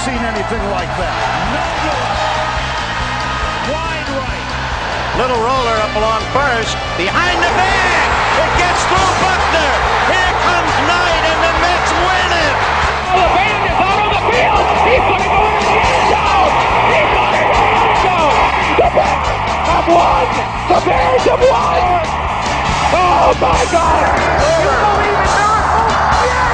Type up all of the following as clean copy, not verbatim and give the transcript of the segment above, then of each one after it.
seen anything like that. No good. Wide right. Little roller up along first. Behind the bag. It gets through Buckner. Here comes Knight, and the Mets win it. Oh, the band is out on the field. He's going to go into the end zone. He's going into the end zone. The Bears have won. The Bears have won. Oh, my God. You believe in miracles? Yes.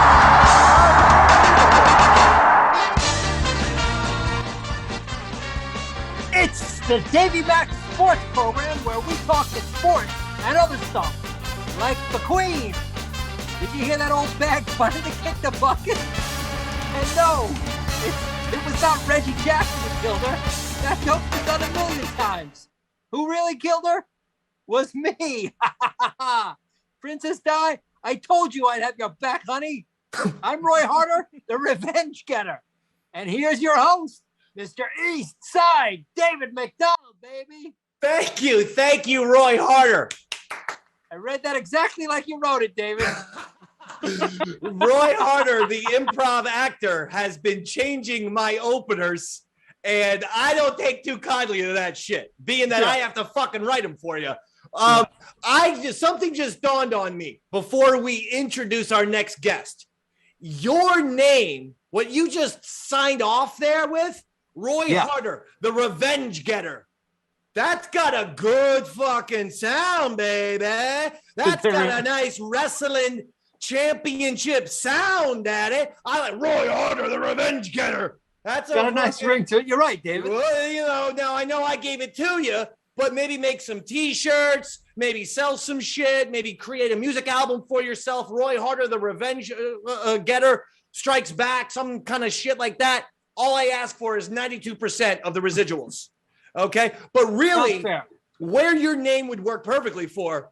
It's the Davey Max Sports Program where we talk to sports and other stuff, like the Queen. Did you hear that old bag finally kick the bucket? And no, it was not Reggie Jackson who killed her. That joke's been done a million times. Who really killed her? Was me. Princess Di, I told you I'd have your back, honey. I'm Roy Harder, the revenge getter. And here's your host, Mr. East Side, David McDonald, baby. Thank you, Roy Harder. I read that exactly like you wrote it, David. Roy Harder, the improv actor, has been changing my openers, and I don't take too kindly to that shit, being that I have to fucking write them for you. Something just dawned on me before we introduce our next guest. Your name, what you just signed off there with, Roy Harder, the revenge getter. That's got a good fucking sound, baby. That's got a nice wrestling championship sound at it. I like Roy Harder, the revenge getter. That's got a nice ring to it. You're right, David. Well, now I know I gave it to you, but maybe make some t-shirts, maybe sell some shit, maybe create a music album for yourself. Roy Harder, the revenge getter, strikes back, some kind of shit like that. All I ask for is 92% of the residuals. Okay. But really, where your name would work perfectly for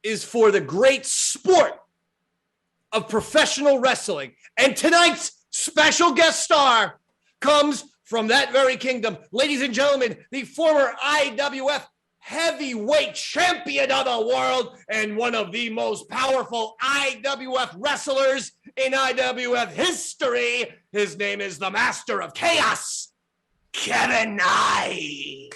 is for the great sport of professional wrestling. And tonight's special guest star comes from that very kingdom. Ladies and gentlemen, the former IWF heavyweight champion of the world and one of the most powerful IWF wrestlers in IWF history. His name is the Master of Chaos, Kevin Knight.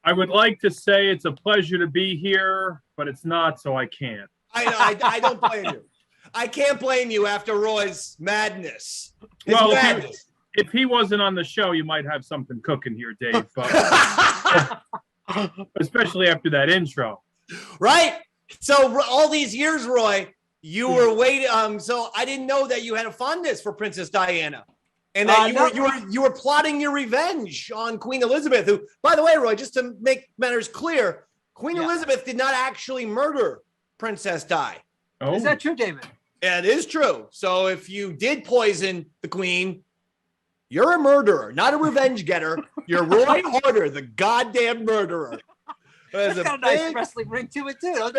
I would like to say it's a pleasure to be here, but it's not, so I can't. I don't blame you. I can't blame you after Roy's madness. If he wasn't on the show, you might have something cooking here, Dave. But especially after that intro. Right? So all these years, Roy, you were waiting. So I didn't know that you had a fondness for Princess Diana. And that you were plotting your revenge on Queen Elizabeth, who, by the way, Roy, just to make matters clear, Queen Elizabeth did not actually murder Princess Di. Oh. Is that true, David? It is true. So if you did poison the Queen, you're a murderer, not a revenge getter. You're Roy Harder, the goddamn murderer. That's got a nice wrestling ring to it, too.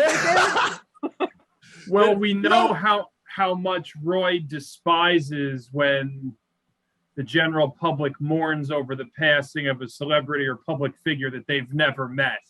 Well, we know how much Roy despises when the general public mourns over the passing of a celebrity or public figure that they've never met.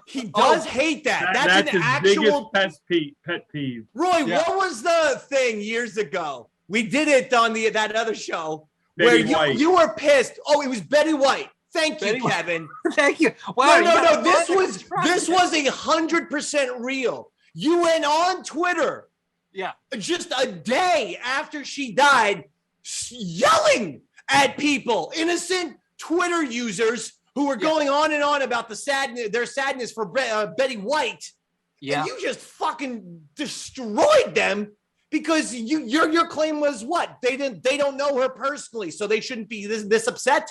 He does hate that. That's an his actual biggest pet peeve. Roy, what was the thing years ago? We did it on that other show where you were pissed. Oh, it was Betty White. Thank you, Kevin. Thank you. Wow, no. This was 100% real. You went on Twitter, just a day after she died, yelling at people, innocent Twitter users who were going on and on about their sadness for Betty White. Yeah. And you just fucking destroyed them because your claim was what? They don't know her personally, so they shouldn't be this upset.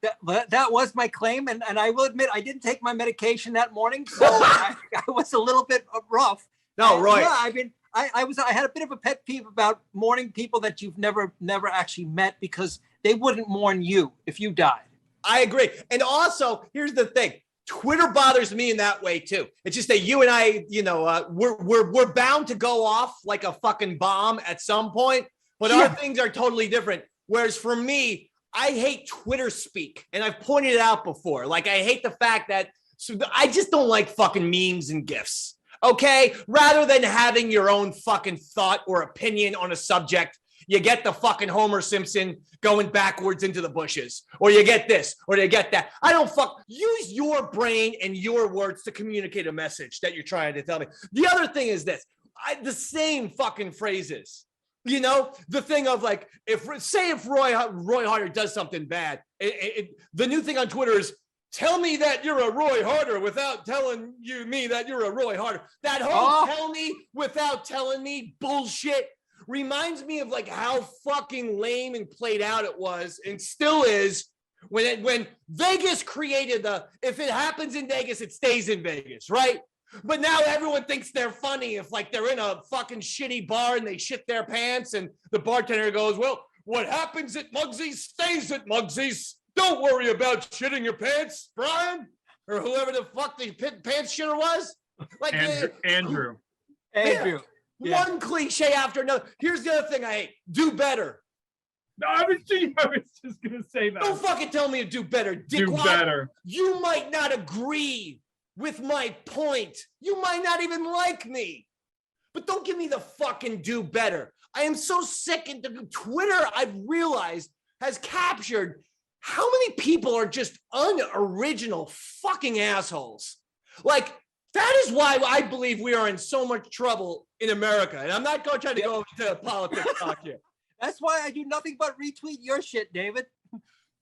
That was my claim, and I will admit I didn't take my medication that morning, so I was a little bit rough. No, Roy. Yeah, I had a bit of a pet peeve about mourning people that you've never actually met because they wouldn't mourn you if you died. I agree. And also, here's the thing. Twitter bothers me in that way too. It's just that you and I, we're bound to go off like a fucking bomb at some point, but our things are totally different. Whereas for me, I hate Twitter speak. And I've pointed it out before. Like, I hate the fact that I just don't like fucking memes and GIFs. Okay. Rather than having your own fucking thought or opinion on a subject, You get the fucking Homer Simpson going backwards into the bushes, or you get this, or you get that. Use your brain and your words to communicate a message that you're trying to tell me. The other thing is this, the same fucking phrases. You know, the thing of like, if Roy Harder does something bad, the new thing on Twitter is, tell me that you're a Roy Harder without telling me that you're a Roy Harder. That whole tell me without telling me bullshit reminds me of like how fucking lame and played out it was and still is when Vegas created if it happens in Vegas, it stays in Vegas, right? But now everyone thinks they're funny if like they're in a fucking shitty bar and they shit their pants and the bartender goes, well, what happens at Muggsy's stays at Muggsy's. Don't worry about shitting your pants, Brian, or whoever the fuck the pants shitter was. Like Andrew. Yeah. One cliche after another. Here's the other thing I hate. Do better. No, I was just going to say that. Don't fucking tell me to do better. Do better. You might not agree with my point. You might not even like me. But don't give me the fucking do better. I am so sick of Twitter, I've realized, has captured how many people are just unoriginal fucking assholes. Like, that is why I believe we are in so much trouble in America. And I'm not going to try to go into politics talk here. That's why I do nothing but retweet your shit, David.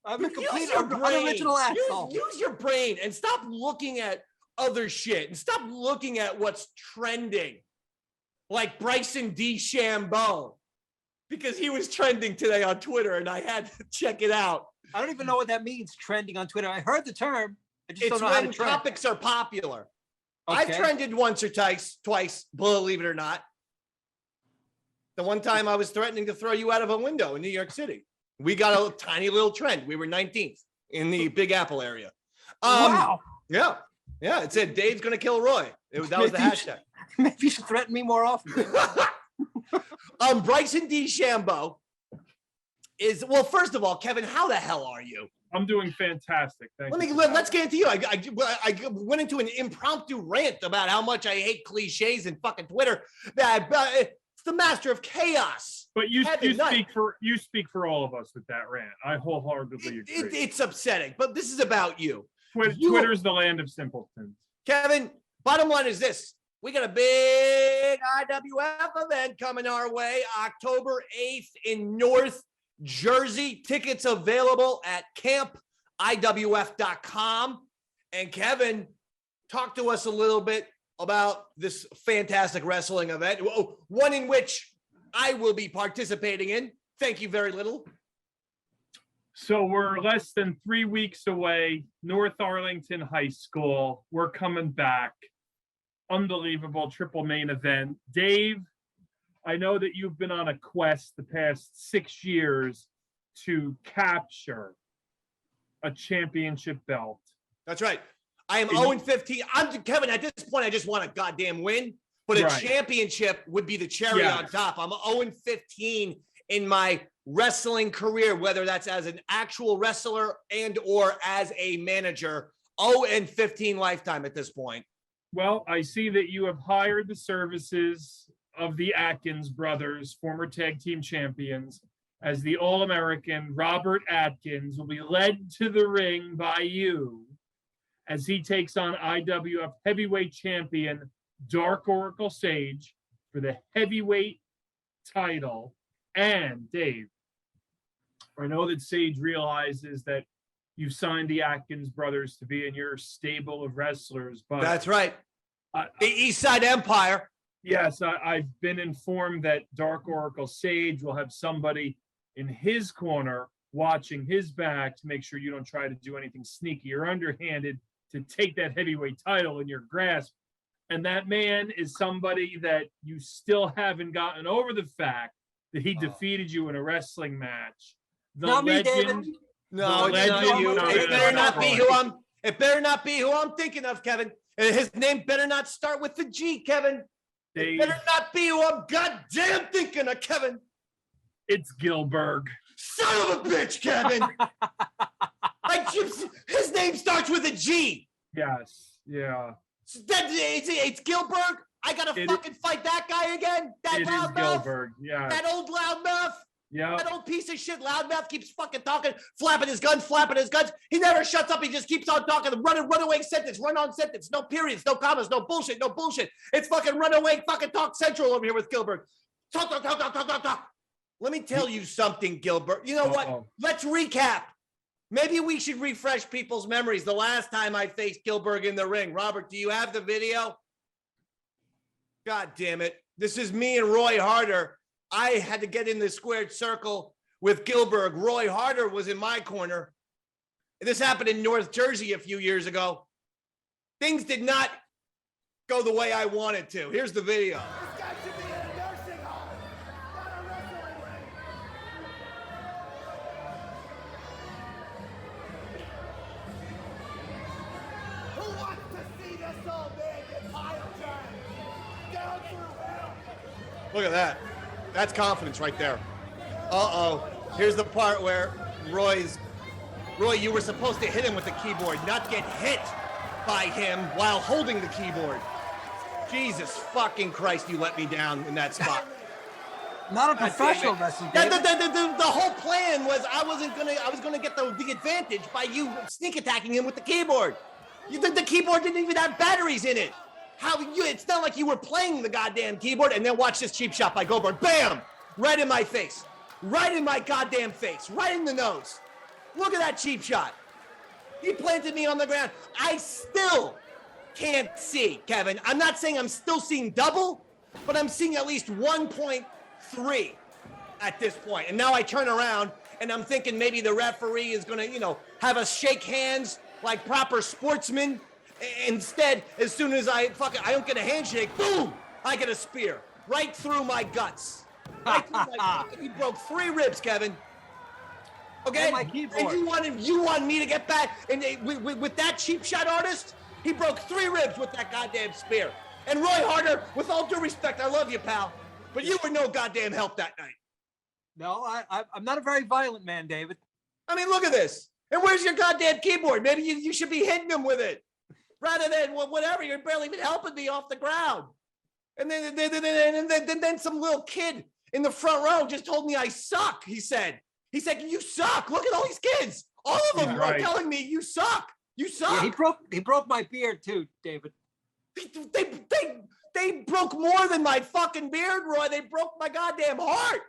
I'm a complete unoriginal asshole. Use your brain and stop looking at other shit and stop looking at what's trending. Like Bryson DeChambeau. Because he was trending today on Twitter and I had to check it out. I don't even know what that means, trending on Twitter. I heard the term. I just don't know how how to trend. Topics are popular. Okay. I've trended once or twice, believe it or not. The one time I was threatening to throw you out of a window in New York City. We got a tiny little trend. We were 19th in the Big Apple area. Wow. Yeah. Yeah. It said, Dave's going to kill Roy. That was the hashtag. Maybe you should threaten me more often. Bryson DeChambeau is, well, first of all, Kevin, how the hell are you? I'm doing fantastic. Let's get into you. I went into an impromptu rant about how much I hate cliches and fucking Twitter. It's the master of chaos. But you speak for all of us with that rant. I wholeheartedly agree. It's upsetting, but this is about you. Twitter's the land of simpletons. Kevin, bottom line is this. We got a big IWF event coming our way, October 8th in North Jersey. Tickets available at campiwf.com. And Kevin, talk to us a little bit about this fantastic wrestling event, one in which I will be participating in. Thank you very little. So we're less than 3 weeks away. North Arlington High School. We're coming back. Unbelievable triple main event. Dave, I know that you've been on a quest the past 6 years to capture a championship belt. That's right. I am 0-15. Kevin, at this point, I just want a goddamn win, but a championship would be the cherry on top. I'm 0-15 in my wrestling career, whether that's as an actual wrestler and or as a manager. 0-15 lifetime at this point. Well, I see that you have hired the services of the Atkins brothers, former tag team champions, as the All-American Robert Atkins will be led to the ring by you as he takes on IWF heavyweight champion Dark Oracle Sage for the heavyweight title. And Dave, I know that Sage realizes that you've signed the Atkins brothers to be in your stable of wrestlers, but that's right. The East Side Empire. Yes, I've been informed that Dark Oracle Sage will have somebody in his corner watching his back to make sure you don't try to do anything sneaky or underhanded to take that heavyweight title in your grasp. And that man is somebody that you still haven't gotten over the fact that he defeated you in a wrestling match. The not legend, me, David. No, it's not you. It better not be who I'm. It better not be who I'm thinking of, Kevin. And his name better not start with the G, Kevin. It better not be who I'm goddamn thinking of, Kevin. It's Gillberg. Son of a bitch, Kevin. His name starts with a G. Yes. Yeah. It's Gillberg. I gotta fucking fight that guy again. That It is loudmouth. Gillberg. Yeah. That old loudmouth. Yeah. That old piece of shit loudmouth keeps fucking talking, flapping his guns. He never shuts up. He just keeps on talking. The runaway sentence, run-on sentence. No periods, no commas, no bullshit. It's fucking runaway fucking talk central over here with Gillberg. Talk. Let me tell you something, Gillberg. You know what? Let's recap. Maybe we should refresh people's memories. The last time I faced Gillberg in the ring. Robert, do you have the video? God damn it. This is me and Roy Harder. I had to get in the squared circle with Gillberg. Roy Harder was in my corner. This happened in North Jersey a few years ago. Things did not go the way I wanted to. Here's the video. This guy should be in a nursing home, not a wrestling ring. Who wants to see this old man get pile driven? Down through hell. Look at that. That's confidence right there. Uh-oh. Here's the part where Roy, you were supposed to hit him with the keyboard, not get hit by him while holding the keyboard. Jesus fucking Christ, you let me down in that spot. Not a professional wrestler. The whole plan was I was gonna get the advantage by you sneak attacking him with the keyboard. The keyboard didn't even have batteries in it. It's not like you were playing the goddamn keyboard. And then watch this cheap shot by Gillberg. Bam! Right in my face. Right in my goddamn face. Right in the nose. Look at that cheap shot. He planted me on the ground. I still can't see, Kevin. I'm not saying I'm still seeing double, but I'm seeing at least 1.3 at this point. And now I turn around and I'm thinking maybe the referee is going to, have us shake hands like proper sportsmen. Instead, as soon as I don't get a handshake, boom, I get a spear right through my guts. Right through my He broke 3 ribs, Kevin. Okay, and you want me to get back and with that cheap shot artist? He broke 3 ribs with that goddamn spear. And Roy Harder, with all due respect, I love you, pal, but you were no goddamn help that night. No, I'm not a very violent man, David. I mean, look at this. And where's your goddamn keyboard? Maybe you should be hitting him with it. Rather than whatever, you're barely even helping me off the ground. And then some little kid in the front row just told me I suck. He said, you suck. Look at all these kids. All of them are telling me you suck. You suck. Yeah, he broke my beard too, David. They broke more than my fucking beard, Roy. They broke my goddamn heart.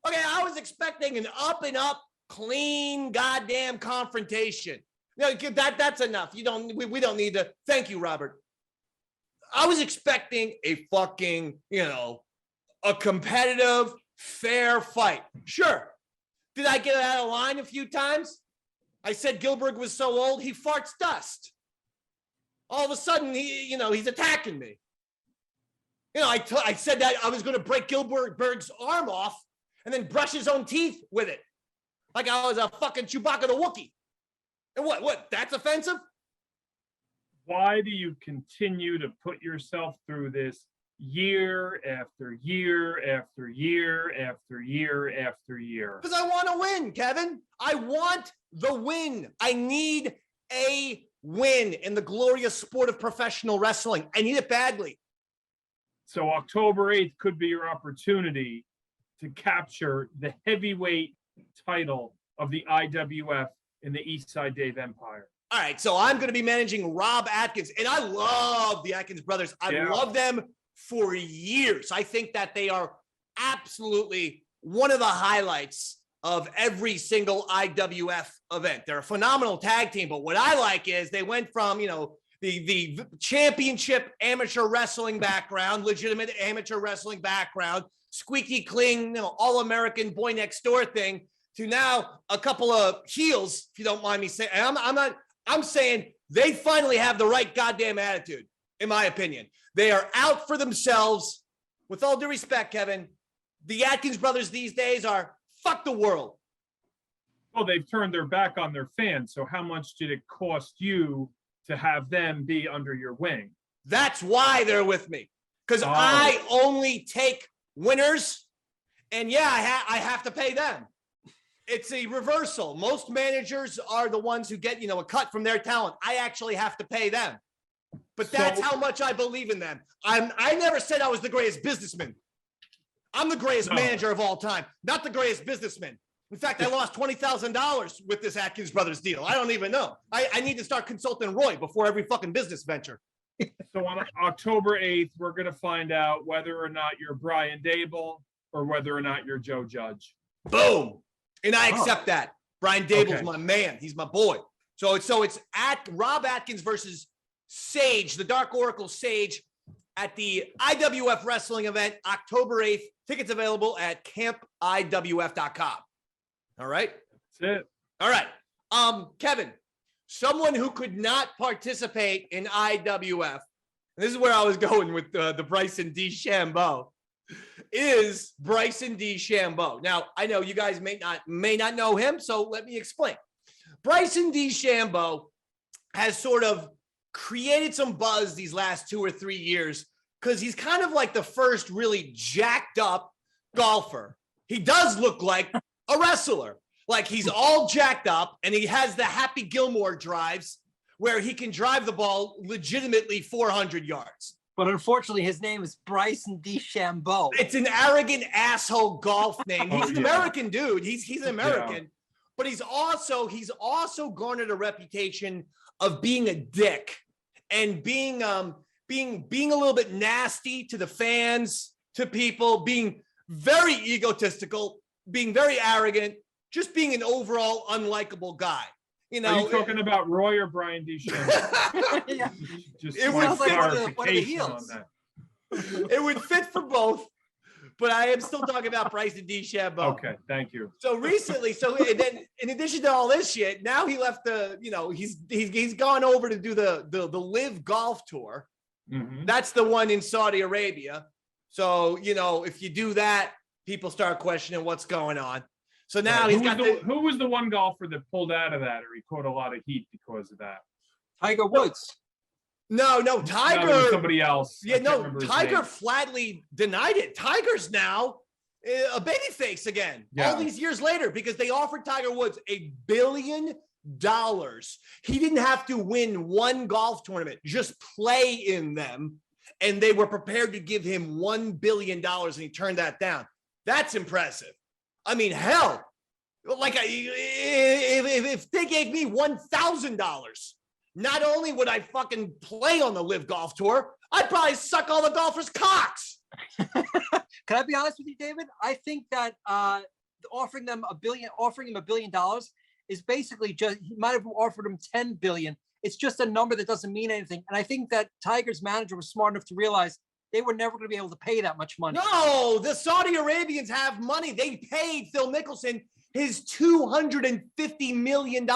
Okay, I was expecting an up and up, clean goddamn confrontation. No, that's enough. We don't need to. Thank you, Robert. I was expecting a fucking, a competitive, fair fight. Sure. Did I get out of line a few times? I said Gillberg was so old, he farts dust. All of a sudden, he's attacking me. I said that I was going to break Gillberg's arm off and then brush his own teeth with it. Like I was a fucking Chewbacca the Wookiee. And what? That's offensive? Why do you continue to put yourself through this year after year after year after year after year? Because I want to win, Kevin. I want the win. I need a win in the glorious sport of professional wrestling. I need it badly. So October 8th could be your opportunity to capture the heavyweight title of the IWF in the Eastside Dave Empire. All right, so I'm going to be managing Rob Atkins, and I love the Atkins brothers. I love them for years. I think that they are absolutely one of the highlights of every single IWF event. They're a phenomenal tag team, but what I like is they went from, the championship amateur wrestling background, legitimate amateur wrestling background, squeaky clean, all-American boy next door thing, to now a couple of heels, if you don't mind me saying. I'm saying they finally have the right goddamn attitude, in my opinion. They are out for themselves. With all due respect, Kevin, the Atkins brothers these days are fuck the world. Well, they've turned their back on their fans. So how much did it cost you to have them be under your wing? That's why they're with me. Because I only take winners. And yeah, I have to pay them. It's a reversal. Most managers are the ones who get, a cut from their talent. I actually have to pay them. But that's how much I believe in them. I never said I was the greatest businessman. I'm the greatest manager of all time, not the greatest businessman. In fact, I lost $20,000 with this Atkins Brothers deal. I don't even know. I need to start consulting Roy before every fucking business venture. So on October 8th, we're going to find out whether or not you're Brian Dable or whether or not you're Joe Judge. Boom. And I accept that. Brian Dable's my man. He's my boy. So it's at Rob Atkins versus Sage, the Dark Oracle Sage, at the IWF wrestling event, October 8th. Tickets available at campiwf.com. All right. That's it. All right. Kevin, someone who could not participate in IWF, and this is where I was going with the Bryson DeChambeau, is Bryson DeChambeau. Now, I know you guys may not know him, so let me explain. Bryson DeChambeau has sort of created some buzz these last 2 or 3 years because he's kind of like the first really jacked up golfer. He does look like a wrestler. Like he's all jacked up and he has the Happy Gilmore drives where he can drive the ball legitimately 400 yards. But unfortunately, his name is Bryson DeChambeau. It's an arrogant asshole golf name. He's an American dude. He's an American, but he's also garnered a reputation of being a dick and being a little bit nasty to the fans, to people, being very egotistical, being very arrogant, just being an overall unlikable guy. You know, are you talking about Roy or Brian DeChambeau? Yeah. Just It would fit one of the clarification heels. on that. it would fit for both, but I am still talking about Bryson DeChambeau. Okay, thank you. So recently, and then in addition to all this shit, now he left he's gone over to do the Live Golf Tour. Mm-hmm. That's the one in Saudi Arabia. So, if you do that, people start questioning what's going on. So now who was the one golfer that pulled out of that, or he caught a lot of heat because of that? Tiger Woods. No, Tiger. No, it was somebody else. Yeah, no, Tiger flatly denied it. Tiger's now a babyface again, all these years later, because they offered Tiger Woods $1 billion. He didn't have to win one golf tournament, just play in them. And they were prepared to give him $1 billion, and he turned that down. That's impressive. I mean, hell, like if they gave me $1,000, not only would I fucking play on the Live Golf Tour, I'd probably suck all the golfers' cocks. Can I be honest with you, David? I think that offering him $1 billion is basically just, he might have offered him $10 billion. It's just a number that doesn't mean anything. And I think that Tiger's manager was smart enough to realize they were never going to be able to pay that much money. No, the Saudi Arabians have money. They paid Phil Mickelson his $250 million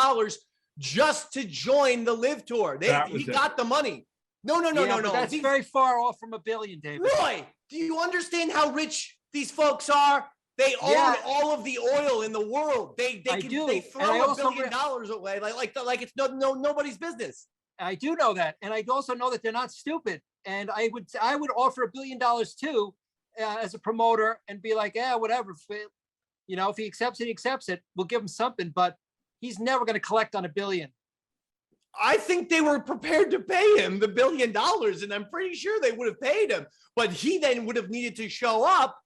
just to join the Live Tour. He got the money. No. That's very far off from $1 billion, David. Roy, do you understand how rich these folks are? They own all of the oil in the world. They throw $1 billion away like it's nobody's business. I do know that, and I also know that they're not stupid. And I would offer $1 billion too, as a promoter, and be like, whatever. If he accepts it, he accepts it. We'll give him something, but he's never going to collect on $1 billion. I think they were prepared to pay him the $1 billion, and I'm pretty sure they would have paid him. But he then would have needed to show up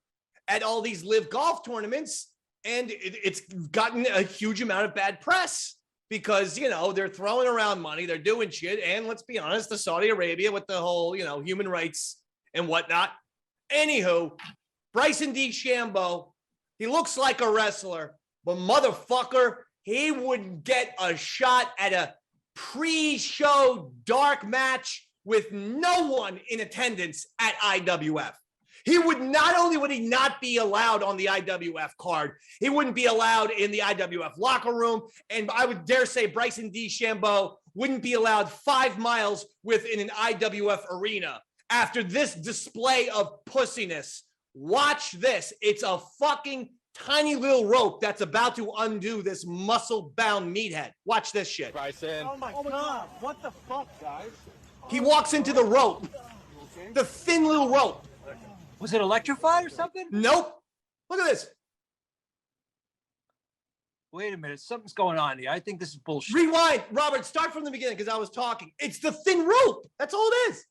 at all these Live Golf tournaments, and it's gotten a huge amount of bad press. Because, they're throwing around money, they're doing shit. And let's be honest, the Saudi Arabia with the whole, human rights and whatnot. Anywho, Bryson DeChambeau, he looks like a wrestler, but motherfucker, he wouldn't get a shot at a pre-show dark match with no one in attendance at IWF. He would not only would he not be allowed on the IWF card, he wouldn't be allowed in the IWF locker room. And I would dare say Bryson DeChambeau wouldn't be allowed 5 miles within an IWF arena. After this display of pussiness, watch this. It's a fucking tiny little rope that's about to undo this muscle-bound meathead. Watch this shit. Bryson. Oh my God. What the fuck, guys? He walks into the rope, the thin little rope. Was it electrified or something? Nope. Look at this. Wait a minute. Something's going on here. I think this is bullshit. Rewind. Robert, start from the beginning because I was talking. It's the thin rope. That's all it is.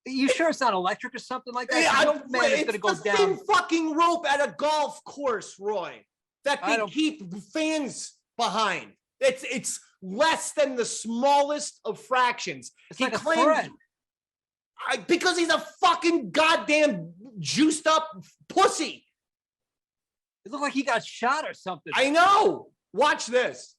You sure it's not electric or something like that? Yeah, No man is going to go it's the down. thin fucking rope at a golf course, Roy, that they keep fans behind. It's less than the smallest of fractions. It's like a thread. Because he's a fucking goddamn juiced up pussy. It looked like he got shot or something. I know. Watch this.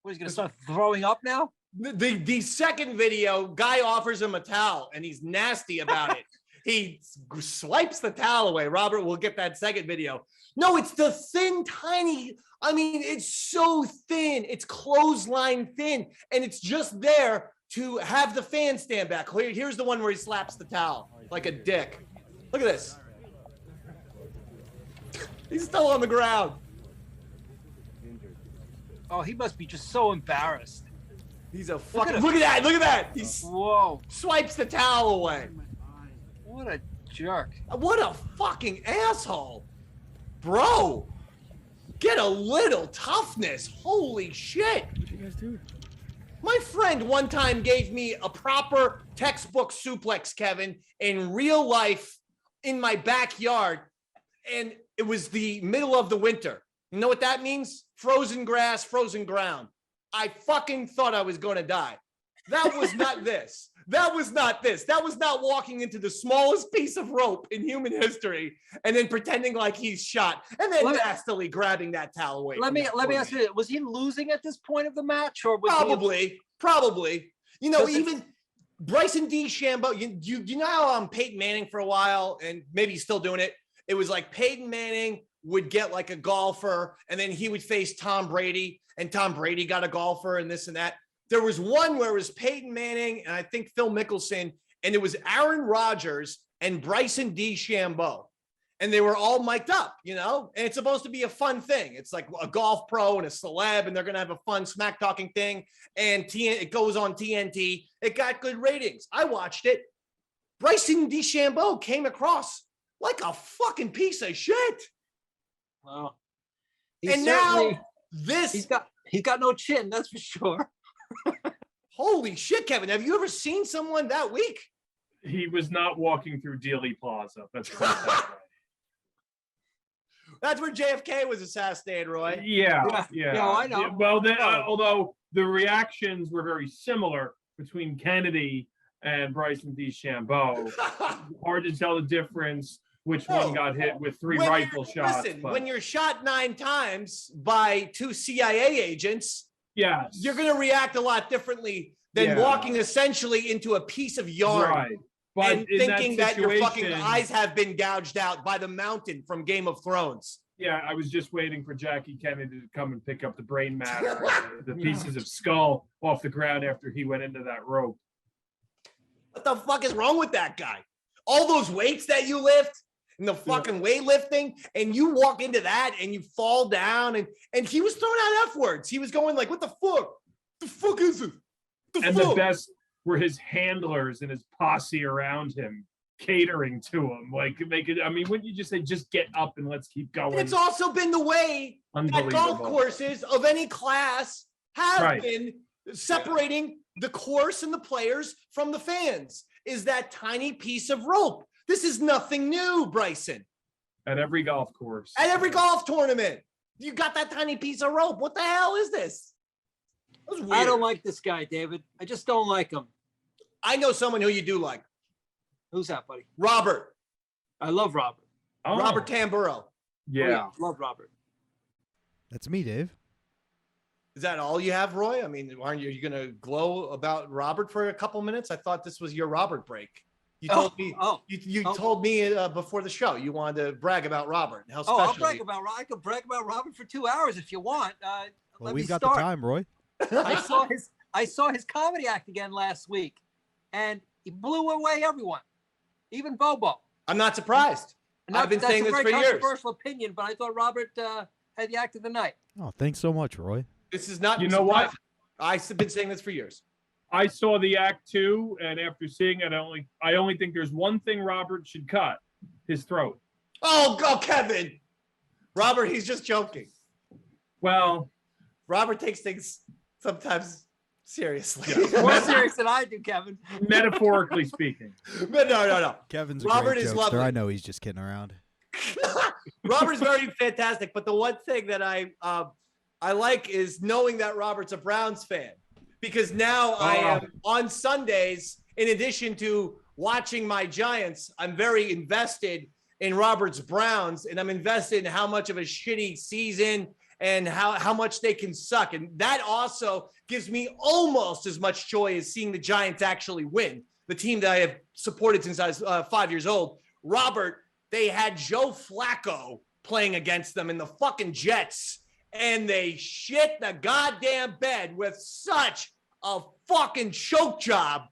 What, he's going to start throwing up now? The second video, guy offers him a towel and he's nasty about it. He swipes the towel away. Robert, we'll get that second video. No, it's the thin, tiny. I mean, it's so thin. It's clothesline thin. And it's just there to have the fan stand back. Here's the one where he slaps the towel like a dick. Look at this. He's still on the ground. Oh, he must be just so embarrassed. He's a fucking. Look at that. Look at that. He swipes the towel away. What a jerk. What a fucking asshole. Bro, get a little toughness. Holy shit. What you guys do? My friend one time gave me a proper textbook suplex, Kevin, in real life in my backyard. And it was the middle of the winter. You know what that means? Frozen grass, frozen ground. I fucking thought I was going to die. That was not this. That was not this. That was not walking into the smallest piece of rope in human history and then pretending like he's shot and then nastily grabbing that towel away. Let me ask you, was he losing at this point of the match? Or was Probably. You know, even Bryson DeChambeau, you know how Peyton Manning for a while, and maybe he's still doing it. It was like Peyton Manning would get like a golfer and then he would face Tom Brady and Tom Brady got a golfer and this and that. There was one where it was Peyton Manning and I think Phil Mickelson, and it was Aaron Rodgers and Bryson DeChambeau. And they were all mic'd up, you know, and it's supposed to be a fun thing. It's like a golf pro and a celeb, and they're going to have a fun smack talking thing. And it goes on TNT. It got good ratings. I watched it. Bryson DeChambeau came across like a fucking piece of shit. Wow. And now this. He's got no chin, that's for sure. Holy shit, Kevin. Have you ever seen someone that weak? He was not walking through Dealey Plaza. That's right. That's where JFK was assassinated, Roy. Yeah, I know. Well, although the reactions were very similar between Kennedy and Bryson DeChambeau, hard to tell the difference which one got hit with three rifle shots. Listen, when you're shot 9 times by 2 CIA agents, yes, you're going to react a lot differently than walking essentially into a piece of yarn. Right. But and thinking that your fucking eyes have been gouged out by the mountain from Game of Thrones. Yeah, I was just waiting for Jackie Kennedy to come and pick up the brain matter, the pieces of skull off the ground after he went into that rope. What the fuck is wrong with that guy? All those weights that you lift and the fucking weightlifting, and you walk into that and you fall down, and he was throwing out F words. He was going like, what the fuck? The fuck is it? The best were his handlers and his posse around him catering to him. Like, wouldn't you just say, just get up and let's keep going? It's also been the way that golf courses of any class have been separating the course and the players from the fans, is that tiny piece of rope. This is nothing new, Bryson. At every golf course. At every golf tournament. You got that tiny piece of rope. What the hell is this? I don't like this guy, David. I just don't like him. I know someone who you do like. Who's that, buddy? Robert. I love Robert. Oh. Robert Tamburo. Yeah. Love Robert. That's me, Dave. Is that all you have, Roy? I mean, aren't you going to glow about Robert for a couple minutes? I thought this was your Robert break. You told me. You told me before the show you wanted to brag about Robert. How special. I'll brag about. I could brag about Robert for 2 hours if you want. Well, we've got the time, Roy. I saw his comedy act again last week, and he blew away everyone, even Bobo. I'm not surprised. I've been saying this for years. That's a very controversial opinion, but I thought Robert had the act of the night. Oh, thanks so much, Roy. This is not. You know what? I've been saying this for years. I saw the act 2, and after seeing it, I only think there's one thing Robert should cut: his throat. Oh, Kevin. Robert, he's just joking. Well, Robert takes things sometimes seriously. Yeah. More serious than I do, Kevin. metaphorically speaking. But no. Kevin's Robert a great is jokester. lovely. I know he's just kidding around. Robert is very fantastic. But the one thing that I like is knowing that Robert's a Browns fan, because now I am on Sundays, in addition to watching my Giants, I'm very invested in Robert's Browns, and I'm invested in how much of a shitty season and how much they can suck. And that also gives me almost as much joy as seeing the Giants actually win, the team that I have supported since I was 5 years old. Robert, they had Joe Flacco playing against them in the fucking Jets, and they shit the goddamn bed with such a fucking choke job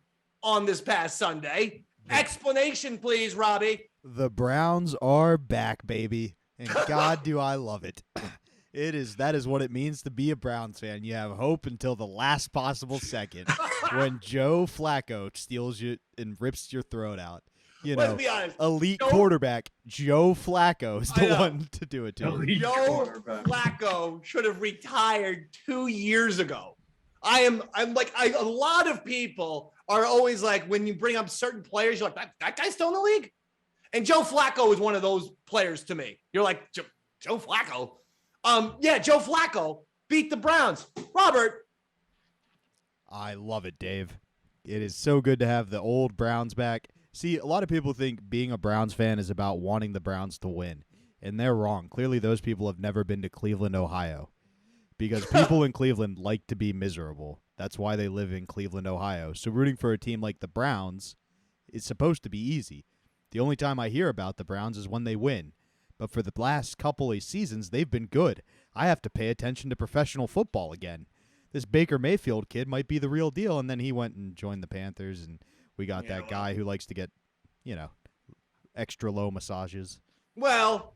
on this past Sunday. Explanation, please, Robbie. The Browns are back, baby. And God, do I love it. That is what it means to be a Browns fan. You have hope until the last possible second when Joe Flacco steals you and rips your throat out. Let's be honest. Elite quarterback Joe Flacco is the one to do it to him. Joe Flacco should have retired 2 years ago. I'm like, a lot of people are always like, when you bring up certain players, you're like, that guy's still in the league? And Joe Flacco is one of those players to me. You're like, Joe Flacco? Yeah, Joe Flacco beat the Browns. Robert. I love it, Dave. It is so good to have the old Browns back. See, a lot of people think being a Browns fan is about wanting the Browns to win, and they're wrong. Clearly, those people have never been to Cleveland, Ohio, because people in Cleveland like to be miserable. That's why they live in Cleveland, Ohio. So rooting for a team like the Browns is supposed to be easy. The only time I hear about the Browns is when they win. But for the last couple of seasons, they've been good. I have to pay attention to professional football again. This Baker Mayfield kid might be the real deal, and then he went and joined the Panthers, and we got that guy who likes to get, extra low massages. Well,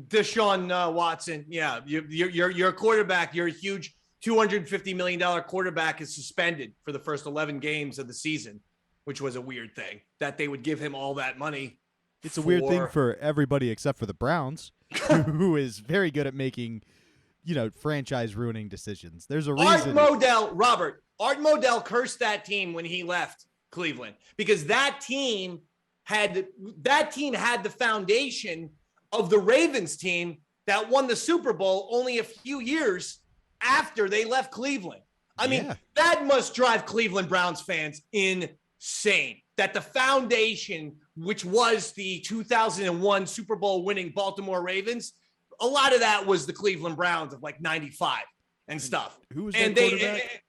Deshaun Watson, yeah, your quarterback, your huge $250 million quarterback is suspended for the first 11 games of the season, which was a weird thing that they would give him all that money. It's a weird thing for everybody except for the Browns, who is very good at making, franchise-ruining decisions. There's a reason. Art Modell cursed that team when he left Cleveland, because that team had the foundation of the Ravens team that won the Super Bowl only a few years after they left Cleveland. I mean, that must drive Cleveland Browns fans insane, that the foundation, which was the 2001 Super Bowl winning Baltimore Ravens, a lot of that was the Cleveland Browns of like 95 and stuff. Who was that quarterback?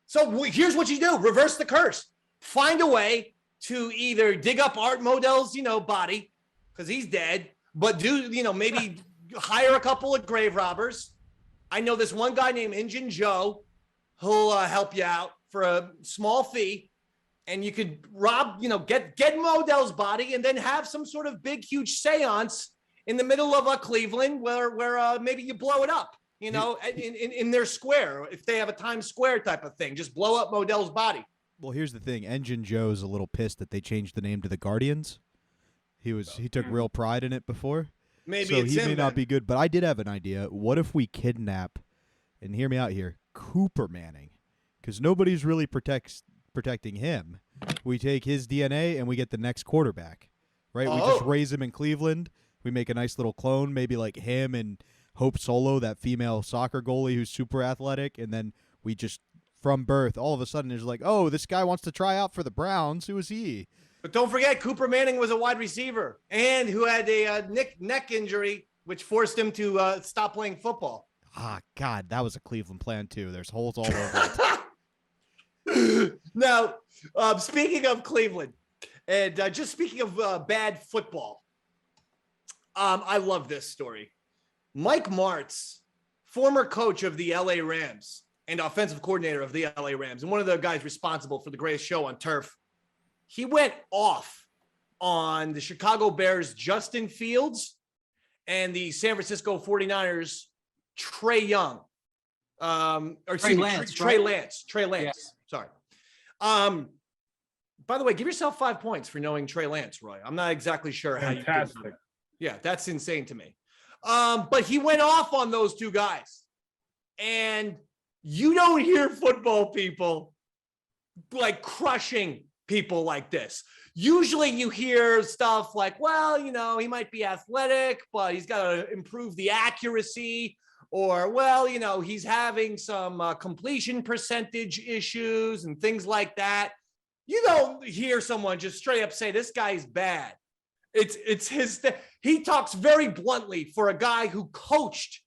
So here's what you do. Reverse the curse. Find a way to either dig up Art Modell's, body, because he's dead, but maybe hire a couple of grave robbers. I know this one guy named Injun Joe who'll help you out for a small fee, and you could rob, get Modell's body and then have some sort of big, huge seance in the middle of Cleveland where maybe you blow it up, in their square. If they have a Times Square type of thing, just blow up Modell's body. Well, here's the thing. Engine Joe's a little pissed that they changed the name to the Guardians. He took real pride in it before. Maybe so it's he him may then. not be good, but I did have an idea. What if we kidnap, and hear me out here, Cooper Manning? Because nobody's really protecting him. We take his DNA and we get the next quarterback, right? We just raise him in Cleveland. We make a nice little clone, maybe like him and Hope Solo, that female soccer goalie who's super athletic, and then we just, from birth, all of a sudden there's like, oh, this guy wants to try out for the Browns. Who is he? But don't forget, Cooper Manning was a wide receiver and who had a neck injury, which forced him to stop playing football. Ah, God, that was a Cleveland plan, too. There's holes all over it. Now, speaking of Cleveland, and just speaking of bad football, I love this story. Mike Martz, former coach of the LA Rams and offensive coordinator of the LA Rams, and one of the guys responsible for the greatest show on turf, he went off on the Chicago Bears' Justin Fields and the San Francisco 49ers' Trey Young. Trey Lance. Yeah. Sorry. By the way, give yourself 5 points for knowing Trey Lance, Roy. I'm not exactly sure how you did that. Yeah, that's insane to me. But he went off on those two guys. And you don't hear football people like crushing people like this. Usually you hear stuff like, well, you know, he might be athletic, but he's got to improve the accuracy. Or, well, you know, he's having some completion percentage issues and things like that. You don't hear someone just straight up say, this guy's bad. It's his, he talks very bluntly for a guy who coached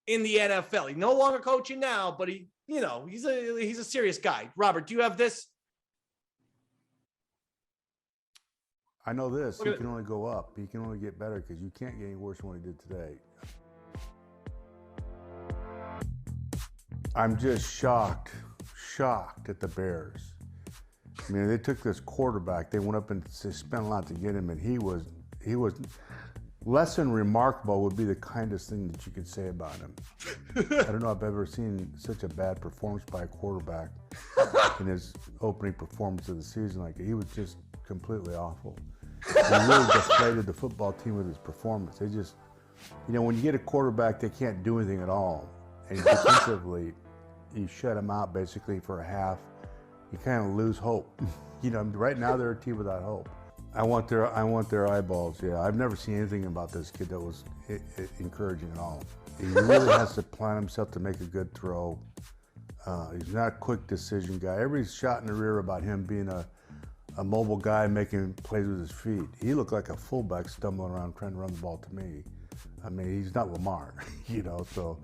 in the NFL. He's no longer coaching now, but he, you know, he's a serious guy. Robert, do you have this? I know this, he can only go up. He can only get better because you can't get any worse than what he did today. I'm just shocked at the Bears. I mean, they took this quarterback, they went up and spent a lot to get him, and he was less than remarkable would be the kindest thing that you could say about him. I don't know if I've ever seen such a bad performance by a quarterback in his opening performance of the season. Like, he was just completely awful. He really deflated the football team with his performance. They just, you know, when you get a quarterback, they can't do anything at all. And defensively, you shut them out basically for a half. You kind of lose hope. You know, right now they're a team without hope. I want their eyeballs. Yeah, I've never seen anything about this kid that was encouraging at all. He really has to plan himself to make a good throw. He's not a quick decision guy. Everybody's shot in the rear about him being a mobile guy making plays with his feet. He looked like a fullback stumbling around trying to run the ball to me. I mean, he's not Lamar, you know, so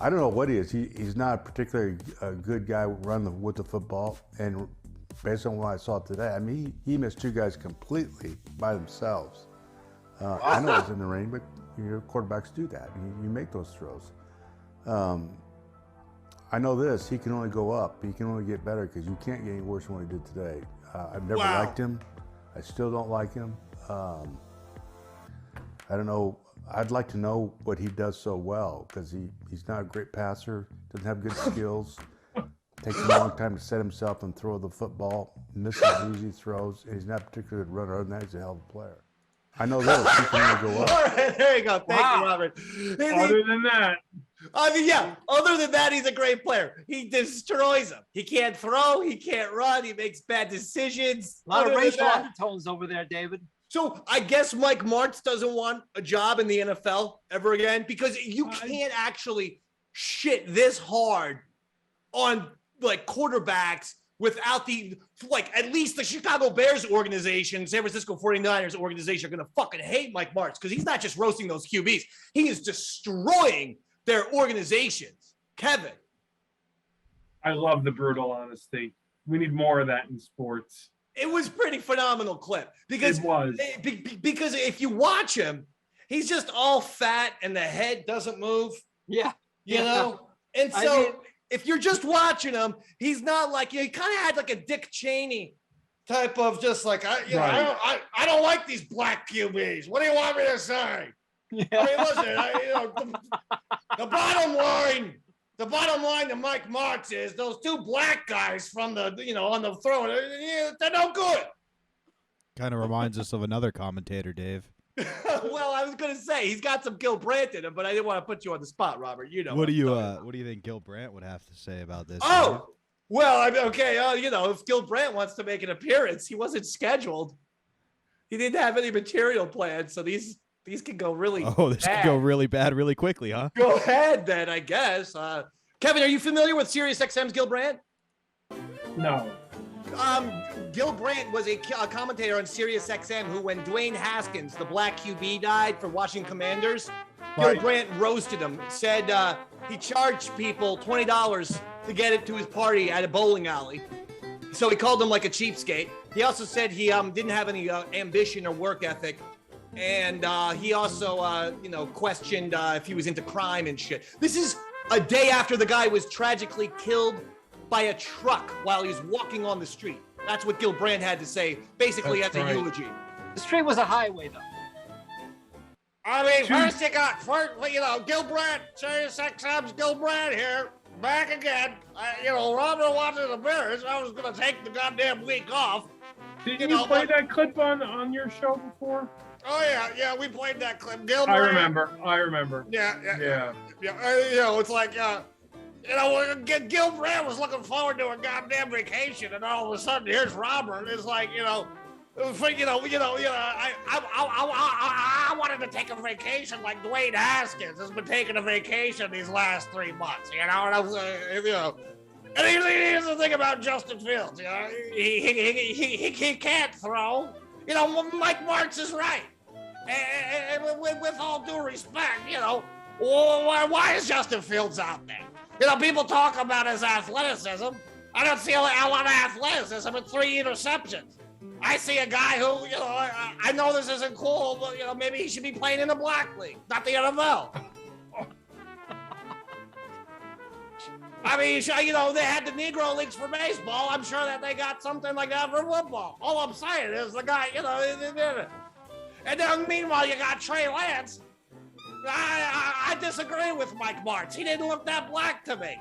I don't know what he is. He's not particularly a good guy running with the football. And based on what I saw today, I mean, he missed two guys completely by themselves. I know he's in the ring, but your quarterbacks do that. You make those throws. I know this, he can only go up. He can only get better because you can't get any worse than what he did today. I've never liked him. I still don't like him. I don't know. I'd like to know what he does so well because he's not a great passer, doesn't have good skills, takes a long time to set himself and throw the football, misses easy throws, and he's not particularly a good runner. Other than that, he's a hell of a player. I know this, he can only go up. All right, there you go. Thank you, Robert. Other than that. I mean, yeah, other than that, he's a great player. He destroys them. He can't throw, he can't run, he makes bad decisions. A lot of racial undertones over there, David. So I guess Mike Martz doesn't want a job in the NFL ever again because you can't actually shit this hard on like quarterbacks without the, like, at least the Chicago Bears organization, San Francisco 49ers organization are going to fucking hate Mike Martz because he's not just roasting those QBs. He is destroying their organizations. Kevin. I love the brutal honesty. We need more of that in sports. It was pretty phenomenal clip because it was. Because if you watch him, he's just all fat and the head doesn't move. Yeah. You know? And so if you're just watching him, he's not like, he kind of had like a Dick Cheney type of just like, I don't like these black QBs. What do you want me to say? Yeah. I mean, listen, the bottom line to Mike Martz is those two black guys from the, you know, on the throne, they're no good. Kind of reminds us of another commentator, Dave. Well, I was going to say he's got some Gil Brandt in him, but I didn't want to put you on the spot, Robert. You know what do you think Gil Brandt would have to say about this? Oh, Dave? well, I mean, okay, you know, if Gil Brandt wants to make an appearance, he wasn't scheduled. He didn't have any material planned, so these can go really this bad. Could go really bad really quickly, huh? Go ahead, then, I guess. Kevin, are you familiar with SiriusXM's Gil Brandt? No. Gil Brandt was a commentator on SiriusXM who, when Dwayne Haskins, the black QB, died for Washington Commanders, Gil Brandt roasted him, said he charged people $20 to get it to his party at a bowling alley. So he called him like a cheapskate. He also said he didn't have any ambition or work ethic. And he also, questioned if he was into crime and shit. This is a day after the guy was tragically killed by a truck while he was walking on the street. That's what Gil Brandt had to say, basically as a eulogy. The street was a highway, though. I mean, first you got, Gil Brandt, SiriusXM's Gil Brandt here. back again. Robert watching the Bears. I was going to take the goddamn week off. Did you play that clip on your show before? Oh, yeah, we played that clip. Gillberg. I remember. Yeah. It's like, Gillberg was looking forward to a goddamn vacation, and all of a sudden, here's Robert. It's like, I wanted to take a vacation like Dwayne Haskins has been taking a vacation these last 3 months, and I was, And here's the thing about Justin Fields, he can't throw. Mike Martz is right. And with all due respect, why is Justin Fields out there? People talk about his athleticism. I don't see a lot of athleticism and 3 interceptions. I see a guy who, I know this isn't cool, but, maybe he should be playing in the black league, not the NFL. I mean, they had the Negro Leagues for baseball. I'm sure that they got something like that for football. All I'm saying is the guy, they did it. And then meanwhile, you got Trey Lance. I disagree with Mike Martz. He didn't look that black to me.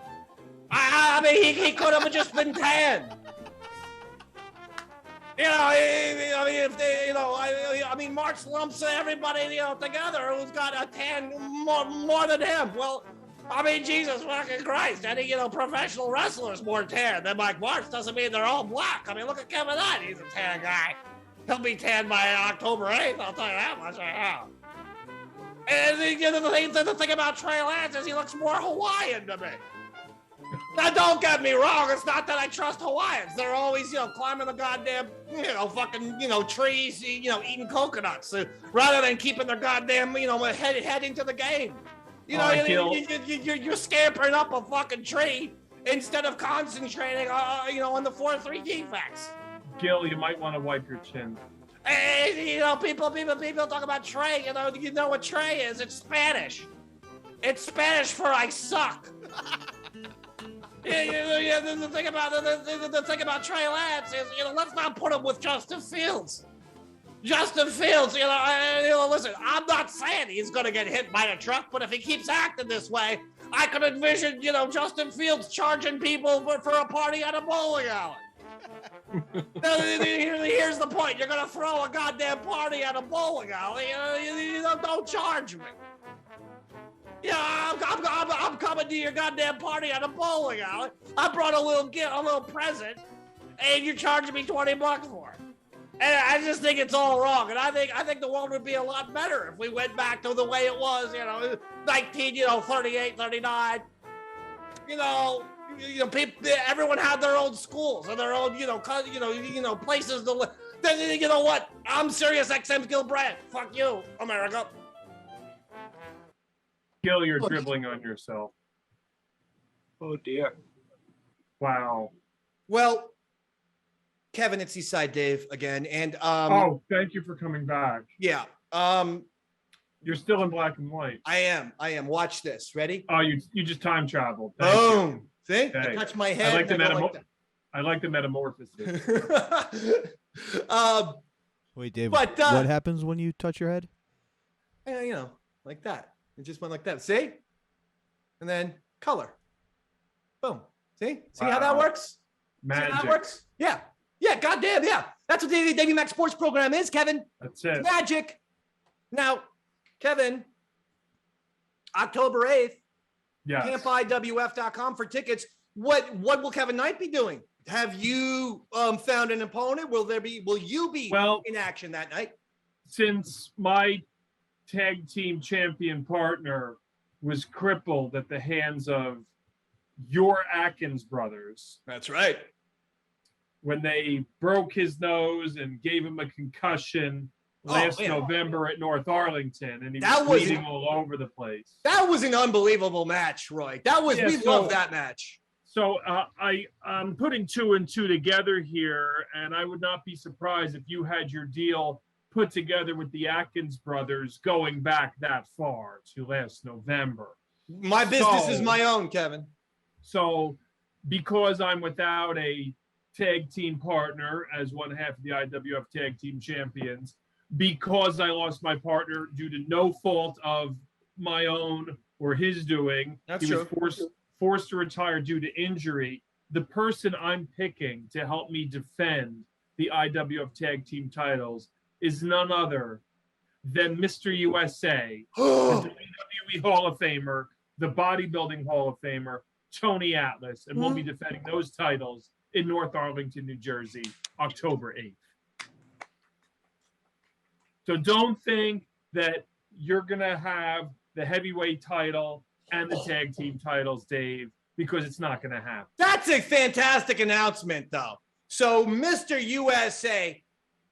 I mean, he could have just been tan. Martz lumps everybody, together who's got a tan more than him. Well, I mean, Jesus fucking Christ. Any, professional wrestlers more tan than Mike Martz doesn't mean they're all black. I mean, look at Kevin Hunt. He's a tan guy. He'll be tan by October 8th. I'll tell you that much right now. And the thing about Trey Lance is he looks more Hawaiian to me. Now, don't get me wrong. It's not that I trust Hawaiians. They're always, climbing the goddamn, trees, eating coconuts rather than keeping their goddamn, heading to the game. You're scampering up a fucking tree instead of concentrating, on the 4-3 defense. Gil, you might want to wipe your chin. Hey, people talk about Trey. You know what Trey is? It's Spanish. It's Spanish for I suck. The thing about Trey Lance is, let's not put him with Justin Fields. Justin Fields, listen, I'm not saying he's going to get hit by a truck, but if he keeps acting this way, I could envision, Justin Fields charging people for a party at a bowling alley. Here's the point. You're going to throw a goddamn party at a bowling alley. Don't charge me. I'm coming to your goddamn party at a bowling alley. I brought a little present, and you're charging me $20 for it. And I just think it's all wrong. And I think the world would be a lot better if we went back to the way it was, 38, 39. People, everyone had their own schools and their own, places to live. Then you know what? I'm Sirius XM's Gillberg. Fuck you, America. Gil, you're dribbling on yourself. Oh dear. Wow. Well, Kevin, it's Eastside Dave again, and thank you for coming back. Yeah. You're still in black and white. I am. Watch this. Ready? Oh, you just time traveled. Boom. See? Okay. I touched my head. I like the metamorphosis. Wait, Dave. But, what happens when you touch your head? Like that. It just went like that. See? And then color. Boom. See? See how that works? Magic. See how that works? Yeah. Yeah, goddamn, yeah. That's what the Davey Mac Sports Program is, Kevin. That's it. It's magic. Now, Kevin, October 8th, yes. CampIWF.com for tickets. What will Kevin Knight be doing? Have you found an opponent? Will you be in action that night? Since my tag team champion partner was crippled at the hands of your Atkins brothers. That's right. When they broke his nose and gave him a concussion last November at North Arlington, and he was bleeding all over the place. That was an unbelievable match, Roy. We loved that match. So I'm putting 2 and 2 together here, and I would not be surprised if you had your deal put together with the Atkins brothers going back that far to last November. My business is my own, Kevin. So because I'm without a tag team partner as one half of the IWF tag team champions, because I lost my partner due to no fault of my own or his doing, That's he was true. forced to retire due to injury, the person I'm picking to help me defend the IWF Tag Team titles is none other than Mr. USA, the WWE Hall of Famer, the Bodybuilding Hall of Famer, Tony Atlas, and we'll be defending those titles in North Arlington, New Jersey, October 8th. So don't think that you're going to have the heavyweight title and the tag team titles, Dave, because it's not going to happen. That's a fantastic announcement, though. So, Mr. USA,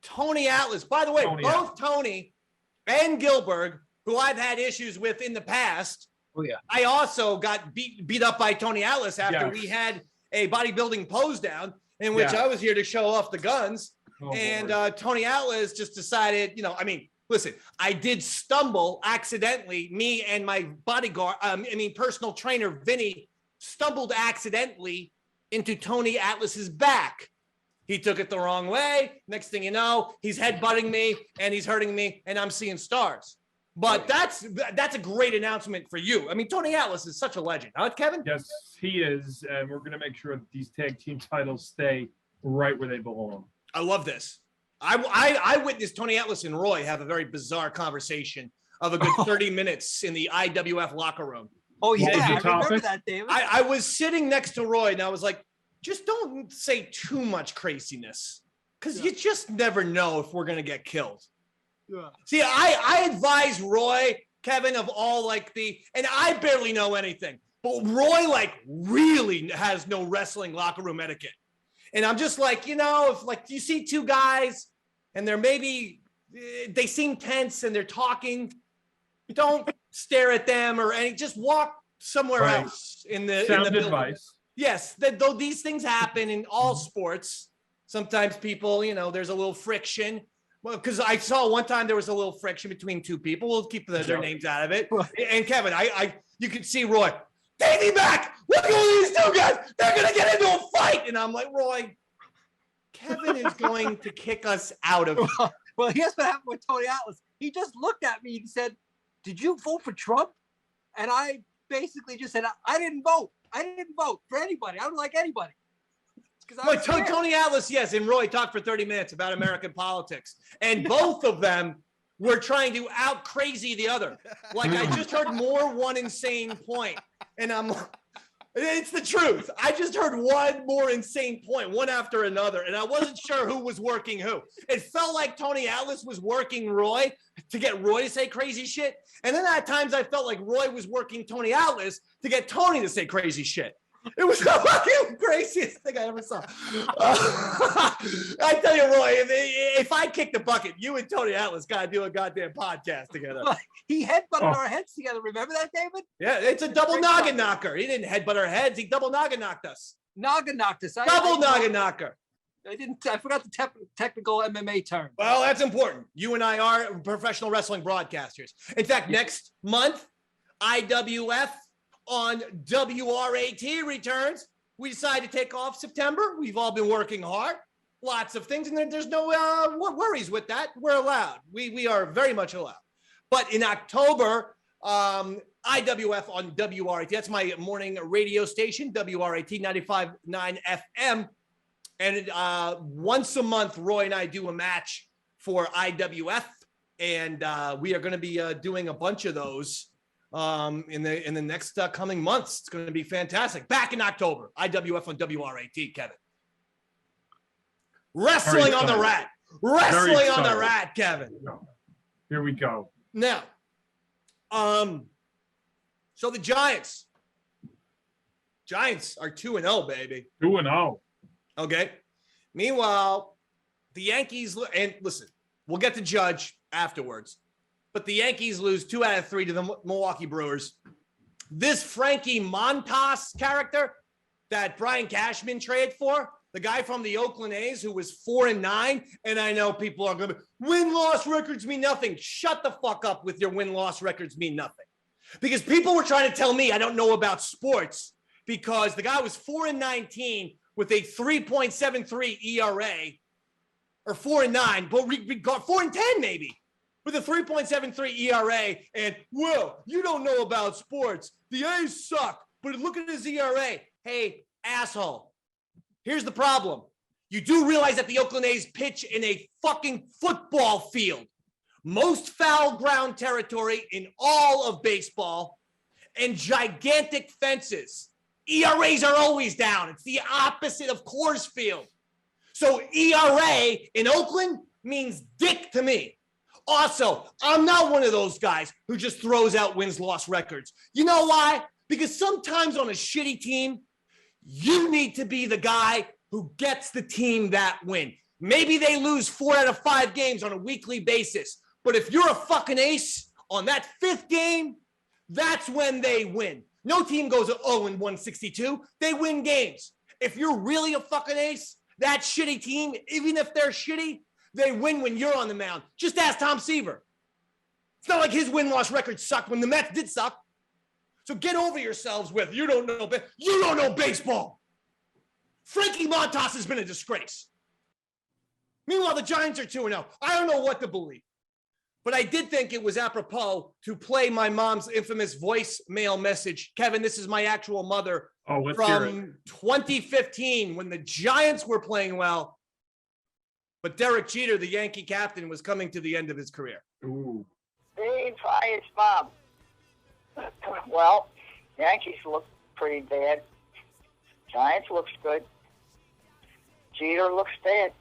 Tony Atlas. By the way, both Tony and Gillberg, who I've had issues with in the past. Oh, yeah. I also got beat up by Tony Atlas after we had a bodybuilding pose down in which I was here to show off the guns. Tony Atlas just decided, listen, I did stumble accidentally. Me and my bodyguard, personal trainer, Vinny, stumbled accidentally into Tony Atlas's back. He took it the wrong way. Next thing you know, he's headbutting me and he's hurting me and I'm seeing stars. But that's a great announcement for you. I mean, Tony Atlas is such a legend, huh, Kevin? Yes, he is. And we're going to make sure that these tag team titles stay right where they belong. I love this. I witnessed Tony Atlas and Roy have a very bizarre conversation of a good 30 minutes in the IWF locker room. Oh, yeah. I remember topic? that, David. I was sitting next to Roy and I was like, just don't say too much craziness because you just never know if we're going to get killed. Yeah. See, I advise Roy, Kevin, of all and I barely know anything, but Roy really has no wrestling locker room etiquette. And I'm just like, if you see two guys and they seem tense and they're talking, you don't stare at them or just walk somewhere else in the building. Advice. Yes, though these things happen in all sports. Sometimes people, there's a little friction. Well, because I saw one time there was a little friction between two people. We'll keep their names out of it. And Kevin, you could see Roy, Davey back. Look at these two guys. They're gonna get into a fight. And I'm like, Roy, Kevin is going to kick us out of here. Well, here's what happened with Tony Atlas. He just looked at me and said, "Did you vote for Trump?" And I basically just said, "I didn't vote. I didn't vote for anybody. I don't like anybody." But Tony Atlas, yes, and Roy talked for 30 minutes about American politics. And both of them were trying to out crazy the other. I just heard one insane point. And it's the truth. I just heard one more insane point, one after another. And I wasn't sure who was working who. It felt like Tony Atlas was working Roy to get Roy to say crazy shit. And then at times I felt like Roy was working Tony Atlas to get Tony to say crazy shit. It was the fucking craziest thing I ever saw. I tell you, Roy, if I kick the bucket, you and Tony Atlas got to do a goddamn podcast together. He headbutted our heads together. Remember that, David? Yeah, it's a double noggin knocker. He didn't headbutt our heads. He double noggin knocked us. Noggin knocked us. Double noggin knocker. I forgot the technical MMA term. Well, that's important. You and I are professional wrestling broadcasters. In fact, next month, IWF on WRAT returns. We decided to take off September. We've all been working hard. Lots of things. And there's no worries with that. We're allowed. We are very much allowed. But in October, IWF on WRAT. That's my morning radio station, WRAT 95.9 FM. And once a month, Roy and I do a match for IWF. And we are going to be doing a bunch of those in the next coming months. It's going to be fantastic. Back in October, IWF on WRAT, Kevin. Wrestling on the Rat. Wrestling on the Rat, Kevin. Here we go. Now, so the Giants are 2-0, baby. 2-0. Okay. Meanwhile, the Yankees, and listen, we'll get to Judge afterwards, but the Yankees lose 2 out of 3 to the Milwaukee Brewers. This Frankie Montas character that Brian Cashman traded for, the guy from the Oakland A's who was 4-9, and I know people are going to be, win-loss records mean nothing. Shut the fuck up with your win-loss records mean nothing. Because people were trying to tell me I don't know about sports because the guy was 4-19 with a 3.73 ERA, or 4-9, but we got 4-10 maybe, with a 3.73 ERA, and, well, you don't know about sports. The A's suck. but look at his ERA. Hey, asshole. Here's the problem. You do realize that the Oakland A's pitch in a fucking football field. Most foul ground territory in all of baseball and gigantic fences. ERAs are always down. It's the opposite of Coors Field. So ERA in Oakland means dick to me. Also, I'm not one of those guys who just throws out wins-loss records. You know why? Because sometimes on a shitty team, you need to be the guy who gets the team that win. Maybe they lose 4 out of 5 games on a weekly basis. But if you're a fucking ace on that 5th game, that's when they win. No team goes 0-162. They win games. If you're really a fucking ace, that shitty team, even if they're shitty, they win when you're on the mound. Just ask Tom Seaver. It's not like his win-loss record sucked when the Mets did suck. So get over yourselves with, you don't know baseball. Frankie Montas has been a disgrace. Meanwhile, the Giants are 2-0. I don't know what to believe. But I did think it was apropos to play my mom's infamous voicemail message. Kevin, this is my actual mother from 2015 when the Giants were playing well. But Derek Jeter, the Yankee captain, was coming to the end of his career. Ooh. Dave, hi, it's Bob. Well, Yankees look pretty bad. Giants looks good. Jeter looks bad.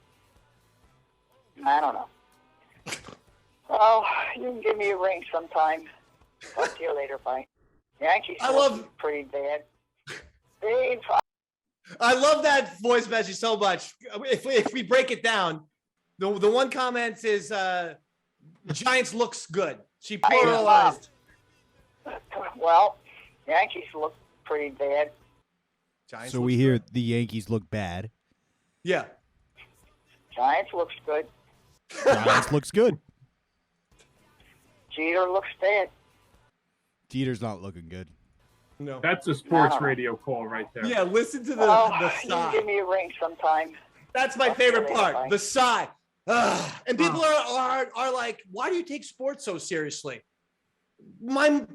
I don't know. Oh, you can give me a ring sometime. Talk to you later. Bye. Yankees look pretty bad. Dave, I love that voice message so much. If we break it down, the one comment is Giants looks good. She pluralized. Well, Yankees look pretty bad. Giants So we hear the Yankees look bad. Yeah. Giants looks good. Giants looks good. Jeter looks bad. Jeter's not looking good. No. That's a sports radio call right there. Yeah, listen to the You sigh. can give me a ring sometime. That's my favorite part, the sigh. Ugh. And people are like, why do you take sports so seriously? My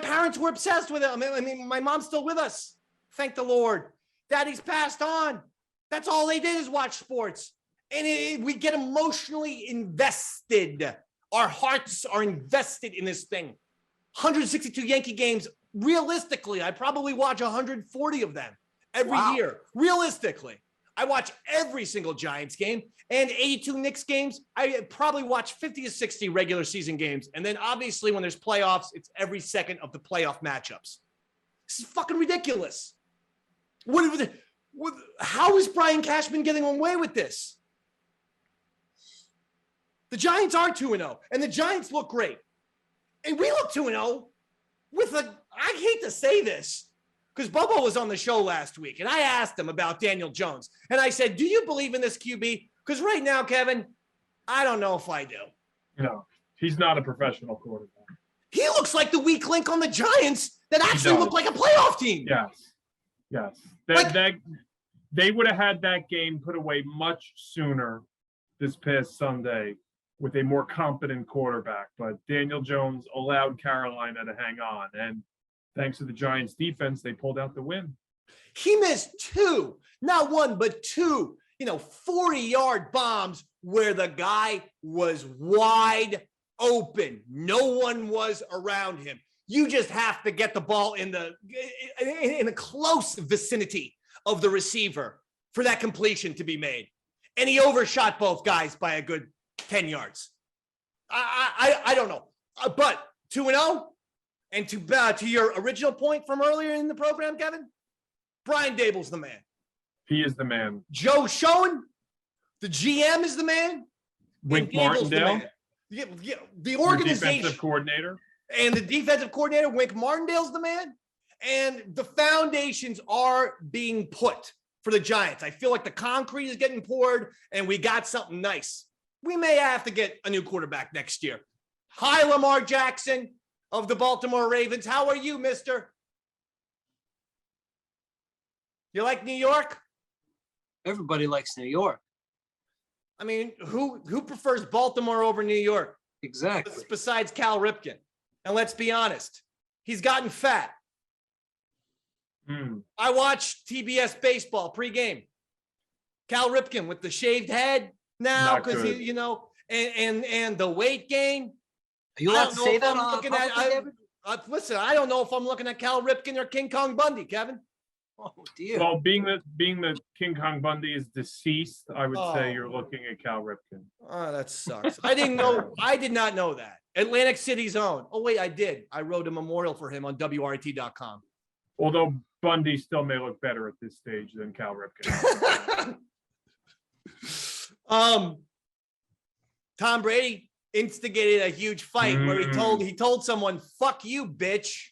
parents were obsessed with it. I mean, my mom's still with us. Thank the Lord. Daddy's passed on. That's all they did is watch sports. And we get emotionally invested. Our hearts are invested in this thing. 162 Yankee games. Realistically, I probably watch 140 of them every year. Realistically, I watch every single Giants game and 82 Knicks games. I probably watch 50 to 60 regular season games. And then obviously when there's playoffs, it's every second of the playoff matchups. This is fucking ridiculous. How is Brian Cashman getting away with this? The Giants are 2-0, and the Giants look great. And we look 2-0 with I hate to say this, because Bubba was on the show last week, and I asked him about Daniel Jones. And I said, do you believe in this QB? Because right now, Kevin, I don't know if I do. No, he's not a professional quarterback. He looks like the weak link on the Giants that actually look like a playoff team. Yes. They would have had that game put away much sooner this past Sunday with a more competent quarterback. But Daniel Jones allowed Carolina to hang on. And thanks to the Giants defense, they pulled out the win. He missed 2, not 1, but 2, 40-yard bombs where the guy was wide open. No one was around him. You just have to get the ball in a close vicinity of the receiver for that completion to be made. And he overshot both guys by a good 10 yards. I don't know. But 2-0, and to your original point from earlier in the program, Kevin, Brian Dable's the man. He is the man. Joe Schoen, the GM, is the man. Wink Martindale. The organization. The defensive coordinator. And the defensive coordinator, Wink Martindale's the man. And the foundations are being put for the Giants. I feel like the concrete is getting poured, and we got something nice. We may have to get a new quarterback next year. Hi, Lamar Jackson of the Baltimore Ravens. How are you, mister? You like New York? Everybody likes New York. I mean, who prefers Baltimore over New York? Exactly. Besides Cal Ripken. And let's be honest, he's gotten fat. I watched TBS baseball pregame. Cal Ripken with the shaved head now because you know, and the weight gain. Are you allowed to say that? Listen, I don't know if I'm looking at Cal Ripken or King Kong Bundy, Kevin. Oh dear. Well, being that King Kong Bundy is deceased, I would say you're looking at Cal Ripken. Oh, that sucks. I didn't know. I did not know that. Atlantic City's own. Oh wait, I did. I wrote a memorial for him on WRT.com. Although Bundy still may look better at this stage than Cal Ripken. Tom Brady instigated a huge fight where he told someone, "Fuck you, bitch."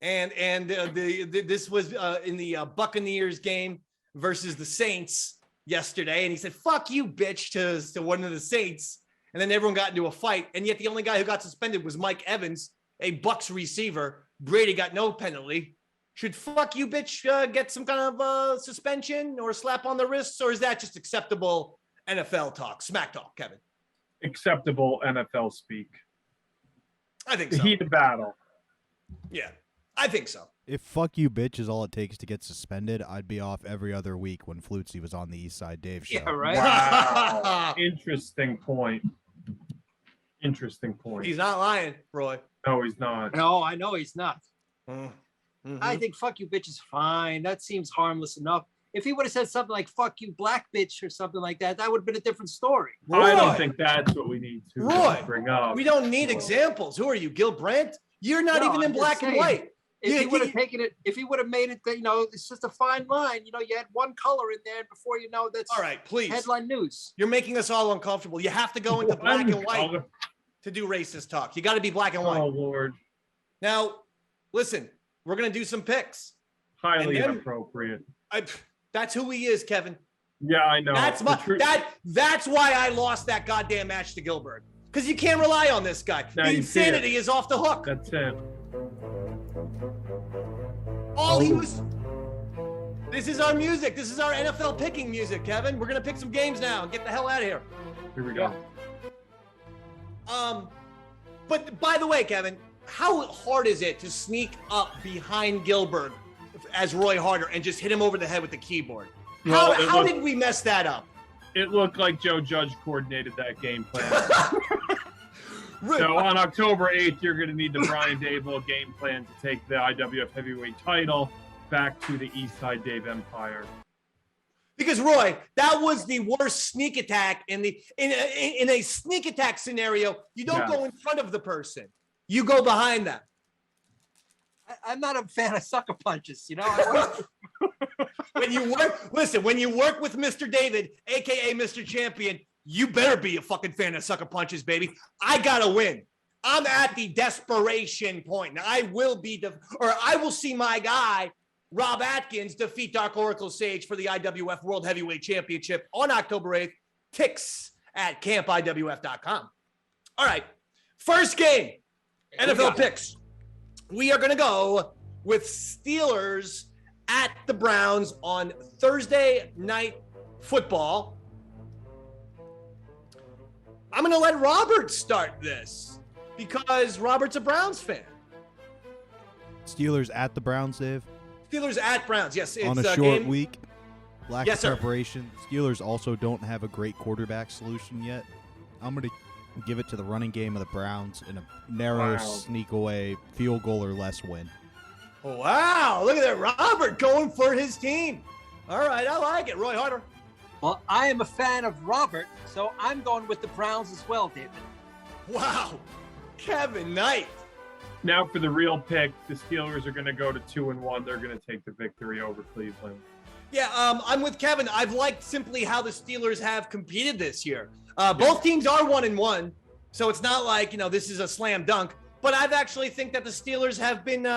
And this was in the Buccaneers game versus the Saints yesterday, and he said, "Fuck you, bitch," to one of the Saints, and then everyone got into a fight. And yet the only guy who got suspended was Mike Evans, a Bucs receiver. Brady got no penalty. Should "fuck you, bitch" get some kind of suspension or slap on the wrists, or is that just acceptable NFL talk, smack talk, Kevin? Acceptable NFL speak. I think the so. Heat of battle. Yeah, I think so. If "fuck you, bitch" is all it takes to get suspended, I'd be off every other week when Flutzy was on the East Side Dave show. Yeah, right. Wow. Interesting point. Interesting point. He's not lying, Roy. No, he's not. No, I know he's not. Mm-hmm. I think "fuck you, bitch" is fine. That seems harmless enough. If he would have said something like "fuck you, black bitch" or something like that, that would have been a different story. Roy. I don't think that's what we need to bring up. We don't need examples. Who are you, Gil Brandt? You're not even in black and white. If he would have taken it, if he would have made it, you know, it's just a fine line. You know, you had one color in there, and before you know, that's all right. Please, headline news. You're making us all uncomfortable. You have to go into black and white to do racist talk. You got to be black and white. Oh Lord. Now, listen, we're gonna do some picks. Highly inappropriate. That's who he is, Kevin. Yeah, I know. That's why I lost that goddamn match to Gillberg. Because you can't rely on this guy. No, the insanity is off the hook. That's it. This is our music. This is our NFL picking music, Kevin. We're gonna pick some games now and get the hell out of here. Here we go. But by the way, Kevin, how hard is it to sneak up behind Gillberg as Roy Harder and just hit him over the head with the keyboard? How did we mess that up? It looked like Joe Judge coordinated that game plan. So on October 8th, you're going to need the Brian Dable game plan to take the IWF heavyweight title back to the East Side Dave Empire. Because Roy, that was the worst sneak attack in a sneak attack scenario. You don't go in front of the person; you go behind them. I'm not a fan of sucker punches. You know, when you work with Mr. David, aka Mr. Champion, you better be a fucking fan of sucker punches, baby. I gotta win. I'm at the desperation point. Now, I will see my guy, Rob Atkins, defeat Dark Oracle Sage for the IWF World Heavyweight Championship on October 8th. Ticks at campiwf.com. All right, first game, NFL picks. We are going to go with Steelers at the Browns on Thursday Night Football. I'm going to let Robert start this because Robert's a Browns fan. Steelers at the Browns, Dave? Steelers at Browns, yes. It's on a short week, lack of preparation. Sir. Steelers also don't have a great quarterback solution yet. I'm going to give it to the running game of the Browns in a narrow sneak away field goal or less win. Wow, look at that. Robert going for his team. All right, I like it. Roy Harder. Well, I am a fan of Robert, so I'm going with the Browns as well, David. Wow, Kevin Knight. Now for the real pick, the Steelers are going to go to 2-1. They're going to take the victory over Cleveland. Yeah, I'm with Kevin. I've liked simply how the Steelers have competed this year. Both teams are 1-1, so it's not like, this is a slam dunk. But I've actually think that the Steelers have been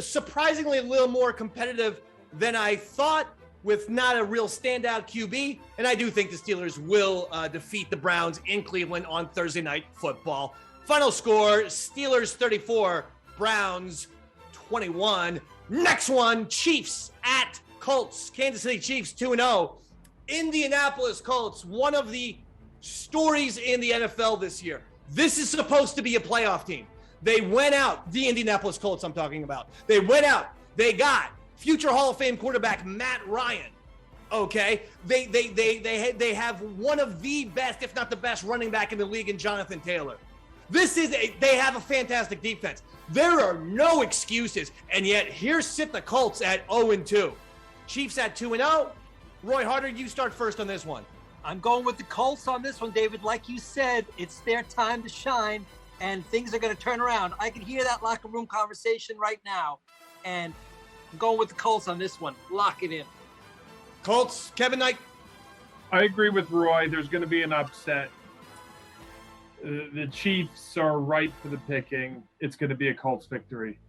surprisingly a little more competitive than I thought, with not a real standout QB. And I do think the Steelers will defeat the Browns in Cleveland on Thursday Night Football. Final score, Steelers 34, Browns 21. Next one, Chiefs at Colts. Kansas City Chiefs 2-0. Indianapolis Colts, one of the stories in the NFL this year. This is supposed to be a playoff team. They went out, the Indianapolis Colts I'm talking about. They went out, They got future Hall of Fame quarterback Matt Ryan. Okay, they have one of the best, if not the best, running back in the league in Jonathan Taylor. They have a fantastic defense. There are no excuses, and yet here sit the Colts at 0-2. Chiefs at 2-0. Roy Harder, you start first on this one. I'm going with the Colts on this one, David. Like you said, it's their time to shine, and things are going to turn around. I can hear that locker room conversation right now, and I'm going with the Colts on this one. Lock it in. Colts, Kevin Knight. I agree with Roy. There's going to be an upset. The Chiefs are ripe for the picking. It's going to be a Colts victory.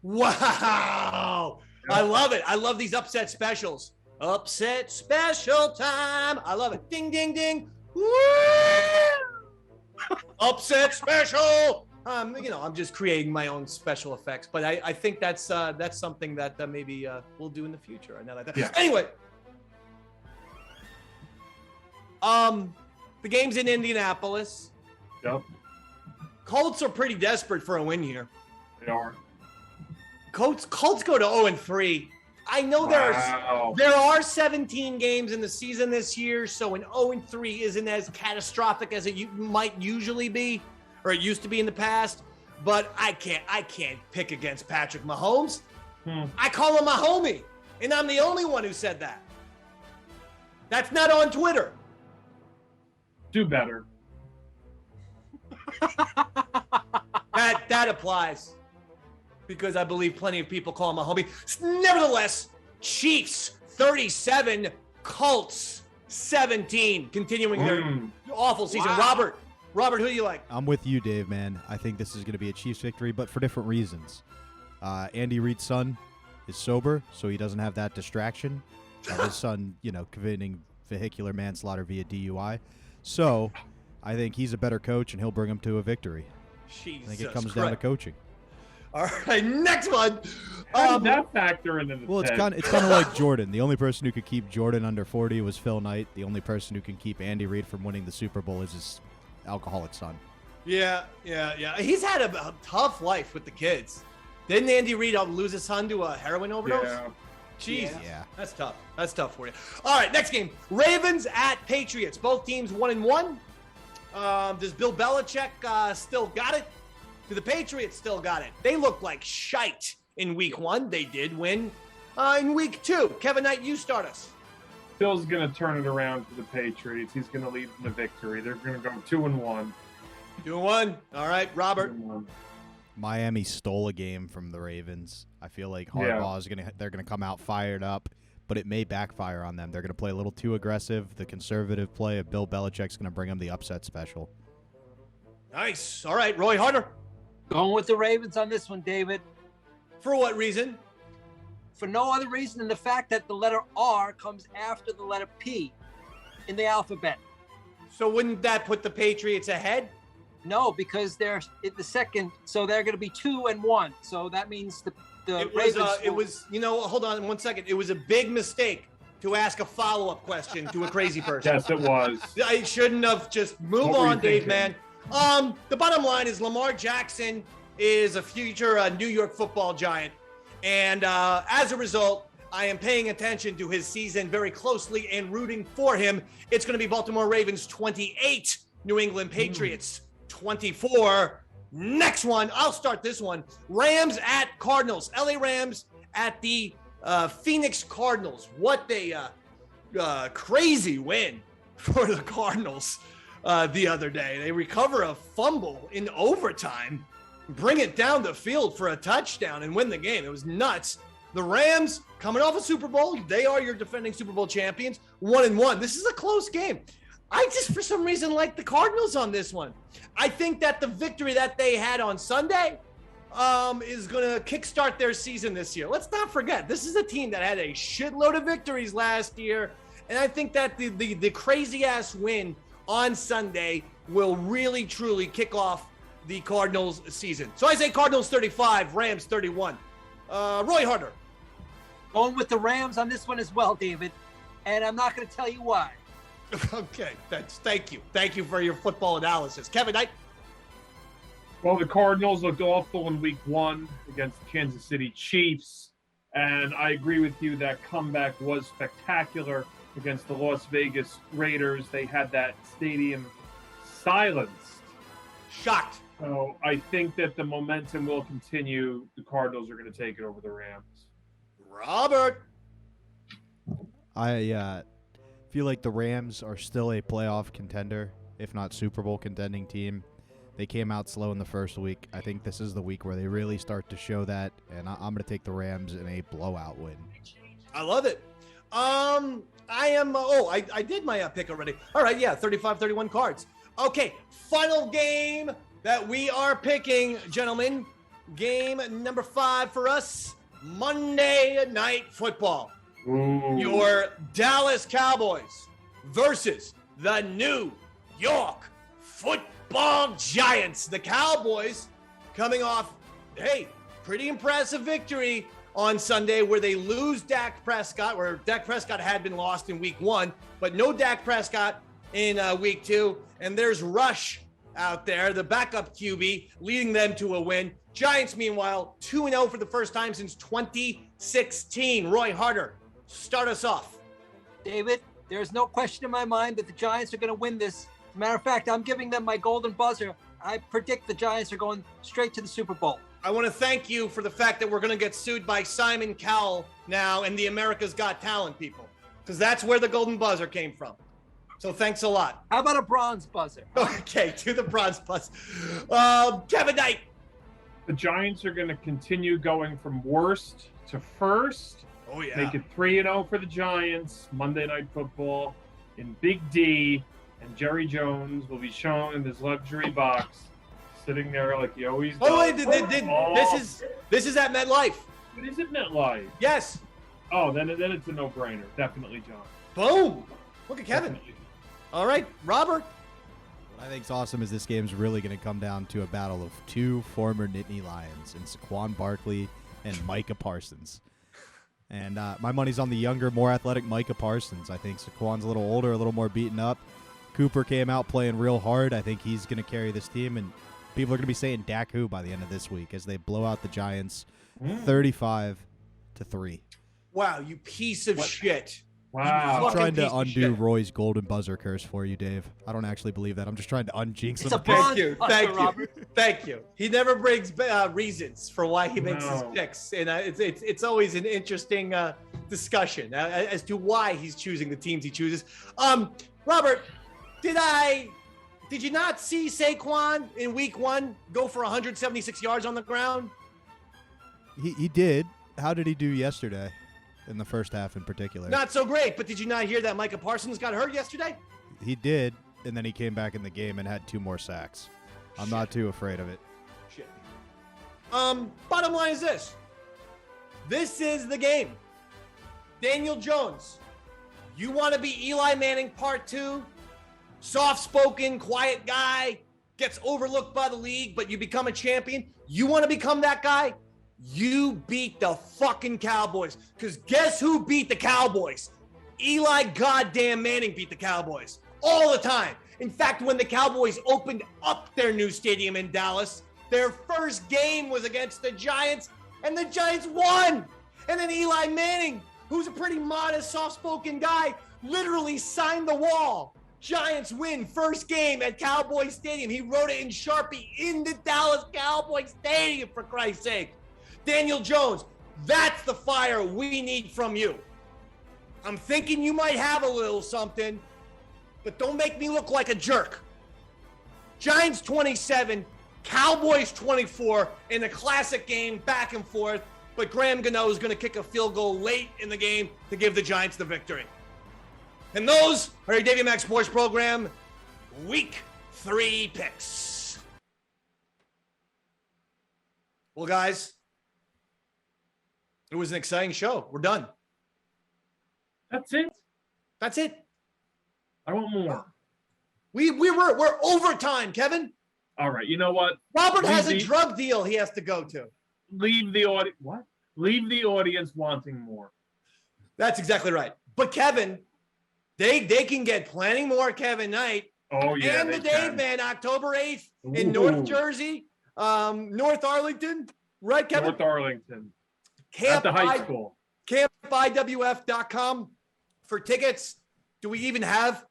Wow. I love it. I love these upset specials. Upset special time. I love it. Ding, ding, ding. Woo! Upset special. I'm just creating my own special effects, but I think that's something that maybe we'll do in the future. Now that yeah. Anyway, the game's in Indianapolis. Yep. Colts are pretty desperate for a win here. They are. Colts go to 0-3. I know there are 17 games in the season this year, so an 0-3 isn't as catastrophic as it might usually be, or it used to be in the past. But I can't pick against Patrick Mahomes. I call him my homie, and I'm the only one who said that. That's not on Twitter. Do better. That applies, because I believe plenty of people call him a homie. Nevertheless, Chiefs 37, Colts 17, continuing their awful season. Wow. Robert, who do you like? I'm with you, Dave, man. I think this is going to be a Chiefs victory, but for different reasons. Andy Reid's son is sober, so he doesn't have that distraction of his son, committing vehicular manslaughter via DUI. So I think he's a better coach, and he'll bring him to a victory. I think it comes down to coaching. All right, next one. How did that factor into the it's kind of like Jordan. The only person who could keep Jordan under 40 was Phil Knight. The only person who can keep Andy Reid from winning the Super Bowl is his alcoholic son. Yeah. He's had a tough life with the kids. Didn't Andy Reid lose his son to a heroin overdose? Yeah. Jesus. Yeah. That's tough. That's tough for you. All right, next game. Ravens at Patriots. Both teams 1-1. Does Bill Belichick still got it? Do the Patriots still got it? They look like shite in week 1. They did win in week 2. Kevin Knight, you start us. Bill's going to turn it around for the Patriots. He's going to lead them to victory. They're going to go 2-1. 2-1. All right, Robert. 2-1. Miami stole a game from the Ravens. I feel like Harbaugh they're going to come out fired up, but it may backfire on them. They're going to play a little too aggressive. The conservative play of Bill Belichick's going to bring them the upset special. Nice. All right, Roy Harder. Going with the Ravens on this one, David. For what reason? For no other reason than the fact that the letter R comes after the letter P in the alphabet. So wouldn't that put the Patriots ahead? No, because they're at the second, so they're going to be 2-1. So that means the Ravens. Hold on 1 second. It was a big mistake to ask a follow-up question to a crazy person. Yes, it was. I shouldn't have. Just move on, Dave, man. The bottom line is Lamar Jackson is a future New York football giant. And as a result, I am paying attention to his season very closely and rooting for him. It's going to be Baltimore Ravens 28, New England Patriots 24. Next one, I'll start this one. Rams at Cardinals. LA Rams at the Phoenix Cardinals. What a crazy win for the Cardinals the other day. They recover a fumble in overtime, bring it down the field for a touchdown and win the game. It was nuts. The Rams coming off a Super Bowl. They are your defending Super Bowl champions. 1-1. This is a close game. I just, for some reason, like the Cardinals on this one. I think that the victory that they had on Sunday is going to kickstart their season this year. Let's not forget, this is a team that had a shitload of victories last year. And I think that the crazy-ass win on Sunday will really, truly kick off the Cardinals season. So I say Cardinals 35, Rams 31. Roy Harder. Going with the Rams on this one as well, David. And I'm not going to tell you why. Okay, thank you. Thank you for your football analysis. Kevin Knight. Well, the Cardinals looked awful in week 1 against the Kansas City Chiefs. And I agree with you that comeback was spectacular against the Las Vegas Raiders. They had that stadium silenced. Shocked. So I think that the momentum will continue. The Cardinals are going to take it over the Rams. Robert. I feel like the Rams are still a playoff contender, if not Super Bowl contending team. They came out slow in the first week. I think this is the week where they really start to show that, and I'm going to take the Rams in a blowout win. I love it. I am. I did my pick already. All right, yeah, 35-31 Cards. Okay, final game that we are picking, gentlemen. Game number 5 for us, Monday Night Football. Ooh. Your Dallas Cowboys versus the New York Football Giants. The Cowboys coming off, pretty impressive victory on Sunday where they lose Dak Prescott, where Dak Prescott had been lost in week 1, but no Dak Prescott in week 2. And there's Rush out there, the backup QB, leading them to a win. Giants, meanwhile, 2-0 for the first time since 2016. Roy Harder, start us off. David, there's no question in my mind that the Giants are going to win this. As a matter of fact, I'm giving them my golden buzzer. I predict the Giants are going straight to the Super Bowl. I want to thank you for the fact that we're going to get sued by Simon Cowell now and the America's Got Talent people, because that's where the golden buzzer came from. So thanks a lot. How about a bronze buzzer? Okay, to the bronze buzzer. Kevin Knight. The Giants are going to continue going from worst to first. Oh, yeah. Make it 3-0 for the Giants. Monday Night Football in Big D. And Jerry Jones will be shown in his luxury box, sitting there like he always does. Oh, wait, this is at MetLife. But is it MetLife? Yes. Oh, then it's a no-brainer. Definitely, John. Boom. Look at Kevin. Definitely. All right, Robert. What I think's awesome is this game's really going to come down to a battle of 2 former Nittany Lions in Saquon Barkley and Micah Parsons. And my money's on the younger, more athletic Micah Parsons. I think Saquon's a little older, a little more beaten up. Cooper came out playing real hard. I think he's going to carry this team, and people are going to be saying Dak who by the end of this week as they blow out the Giants 35-3. Wow, you piece of shit. Wow. I'm trying to piece of undo shit. Roy's golden buzzer curse for you, Dave. I don't actually believe that. I'm just trying to unjinx It's him. a bronze Thank buzzer, you. Robert. Thank you. He never brings reasons for why he makes his No. picks, and it's always an interesting discussion as to why he's choosing the teams he chooses. Robert, did you not see Saquon in week 1 go for 176 yards on the ground? He did. How did he do yesterday? In the first half in particular. Not so great, but did you not hear that Micah Parsons got hurt yesterday? He did, and then he came back in the game and had 2 more sacks. I'm not too afraid of it. Shit. Bottom line is this. This is the game. Daniel Jones, you want to be Eli Manning part 2? Soft-spoken, quiet guy, gets overlooked by the league, but you become a champion? You want to become that guy? You beat the fucking Cowboys. Because guess who beat the Cowboys? Eli goddamn Manning beat the Cowboys. All the time. In fact, when the Cowboys opened up their new stadium in Dallas, their first game was against the Giants, and the Giants won. And then Eli Manning, who's a pretty modest, soft-spoken guy, literally signed the wall. Giants win first game at Cowboy Stadium. He wrote it in Sharpie in the Dallas Cowboy Stadium, for Christ's sake. Daniel Jones, that's the fire we need from you. I'm thinking you might have a little something, but don't make me look like a jerk. Giants 27, Cowboys 24 in a classic game, back and forth, but Graham Gano is going to kick a field goal late in the game to give the Giants the victory. And those are your Davey Max Sports Program Week 3 picks. Well, guys, it was an exciting show. We're done. That's it. That's it. I want more. We're overtime, Kevin. All right. You know what? Robert has a drug deal he has to go to. Leave the audience. What? Leave the audience wanting more. That's exactly right. But Kevin, they can get plenty more Kevin Knight. Oh yeah. And the Dave Man, October 8th in Ooh. North Jersey, North Arlington. Right, Kevin? North Arlington. At the high school. CampIWF.com for tickets. Do we even have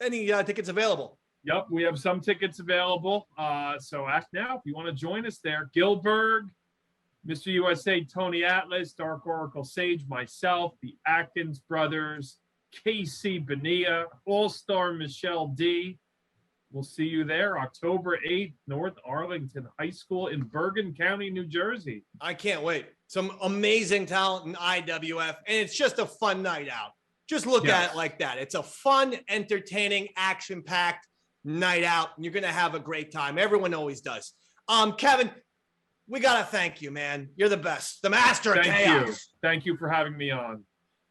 any tickets available? Yep, we have some tickets available. So act now if you want to join us there. Gillberg, Mr. USA, Tony Atlas, Dark Oracle Sage, myself, the Atkins brothers, Casey Bonilla, All-Star Michelle D. We'll see you there October 8th, North Arlington High School in Bergen County, New Jersey. I can't wait. Some amazing talent in IWF, and it's just a fun night out. Just look at it like that. It's a fun, entertaining, action-packed night out, and you're going to have a great time. Everyone always does. Kevin, we got to thank you, man. You're the best. The master of chaos. Thank you for having me on.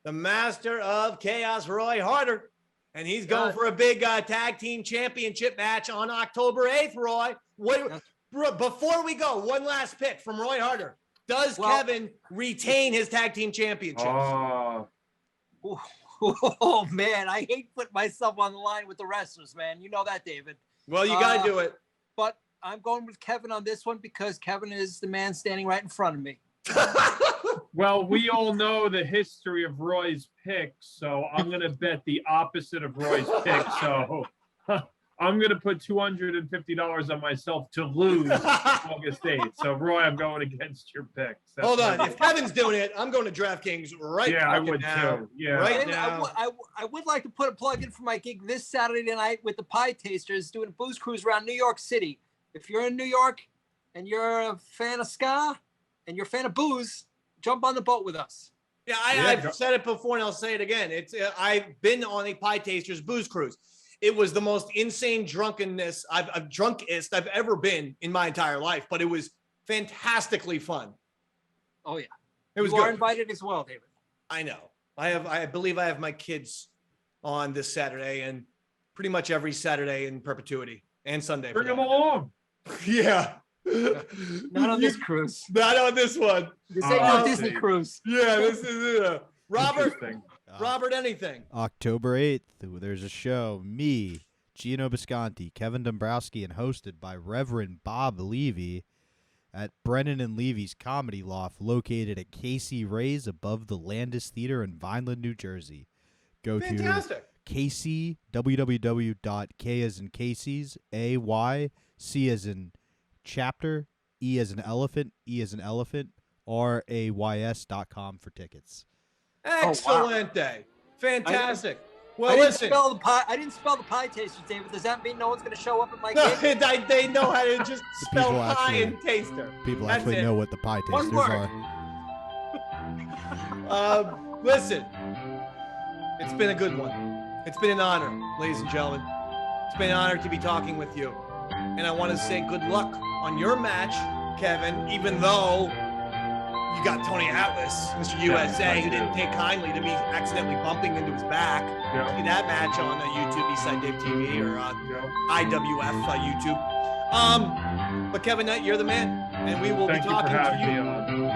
The master of chaos, Roy Harder. And he's going for a big tag team championship match on October 8th, Roy. Before we go, one last pick from Roy Harder. Does Kevin retain his tag team championship? Oh, man, I hate putting myself on the line with the wrestlers, man. You know that, David. Well, you got to do it. But I'm going with Kevin on this one because Kevin is the man standing right in front of me. Well, we all know the history of Roy's pick, so I'm going to bet the opposite of Roy's pick. So I'm going to put $250 on myself to lose August 8th. So, Roy, I'm going against your pick. Hold on. If Kevin's doing it, I'm going to DraftKings right now. Yeah, I would too. Yeah. Right now. I would like to put a plug in for my gig this Saturday night with the Pie Tasters doing a booze cruise around New York City. If you're in New York and you're a fan of ska and you're a fan of booze, jump on the boat with us. Yeah, I've said it before and I'll say it again. It's I've been on a Pie Tasters booze cruise. It was the most insane drunkenness drunkest I've ever been in my entire life, but it was fantastically fun. Oh yeah, it was. You are invited as well, David. I know. I believe I have my kids on this Saturday and pretty much every Saturday in perpetuity and Sunday. Bring them along. Yeah. Not on this cruise. Not on this one. This ain't no Disney cruise. Yeah, this is it. Robert, anything. October 8th, there's a show. Me, Gino Bisconti, Kevin Dombrowski, and hosted by Reverend Bob Levy at Brennan and Levy's Comedy Loft, located at Casey Ray's above the Landis Theater in Vineland, New Jersey. Go to Casey, www.k as in Casey's, A-Y, C as in chapter, E as in elephant, E as in elephant, RAYS.com for tickets. Excellent day. Fantastic. I didn't spell the Pie Tasters, David. Does that mean no one's going to show up at my gig? They know how to just spell pie and taster. People actually know what the Pie Tasters are. Listen, it's been a good one. It's been an honor, ladies and gentlemen. It's been an honor to be talking with you. And I want to say good luck on your match, Kevin, even though you got Tony Atlas, Mr. USA, who didn't take kindly to me accidentally bumping into his back. Yeah. See that match on YouTube, Eastside Dave TV or IWF YouTube. But Kevin Knight, you're the man, and we will be talking to you. You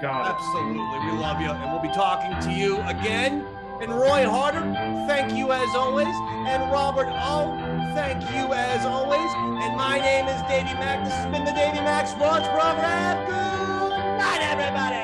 got it. Absolutely, we love you, and we'll be talking to you again. And Roy Harder, thank you as always. And Robert O, thank you as always. And my name is Davey Mack. This has been the Davey Mack Sports Program. Good night, everybody.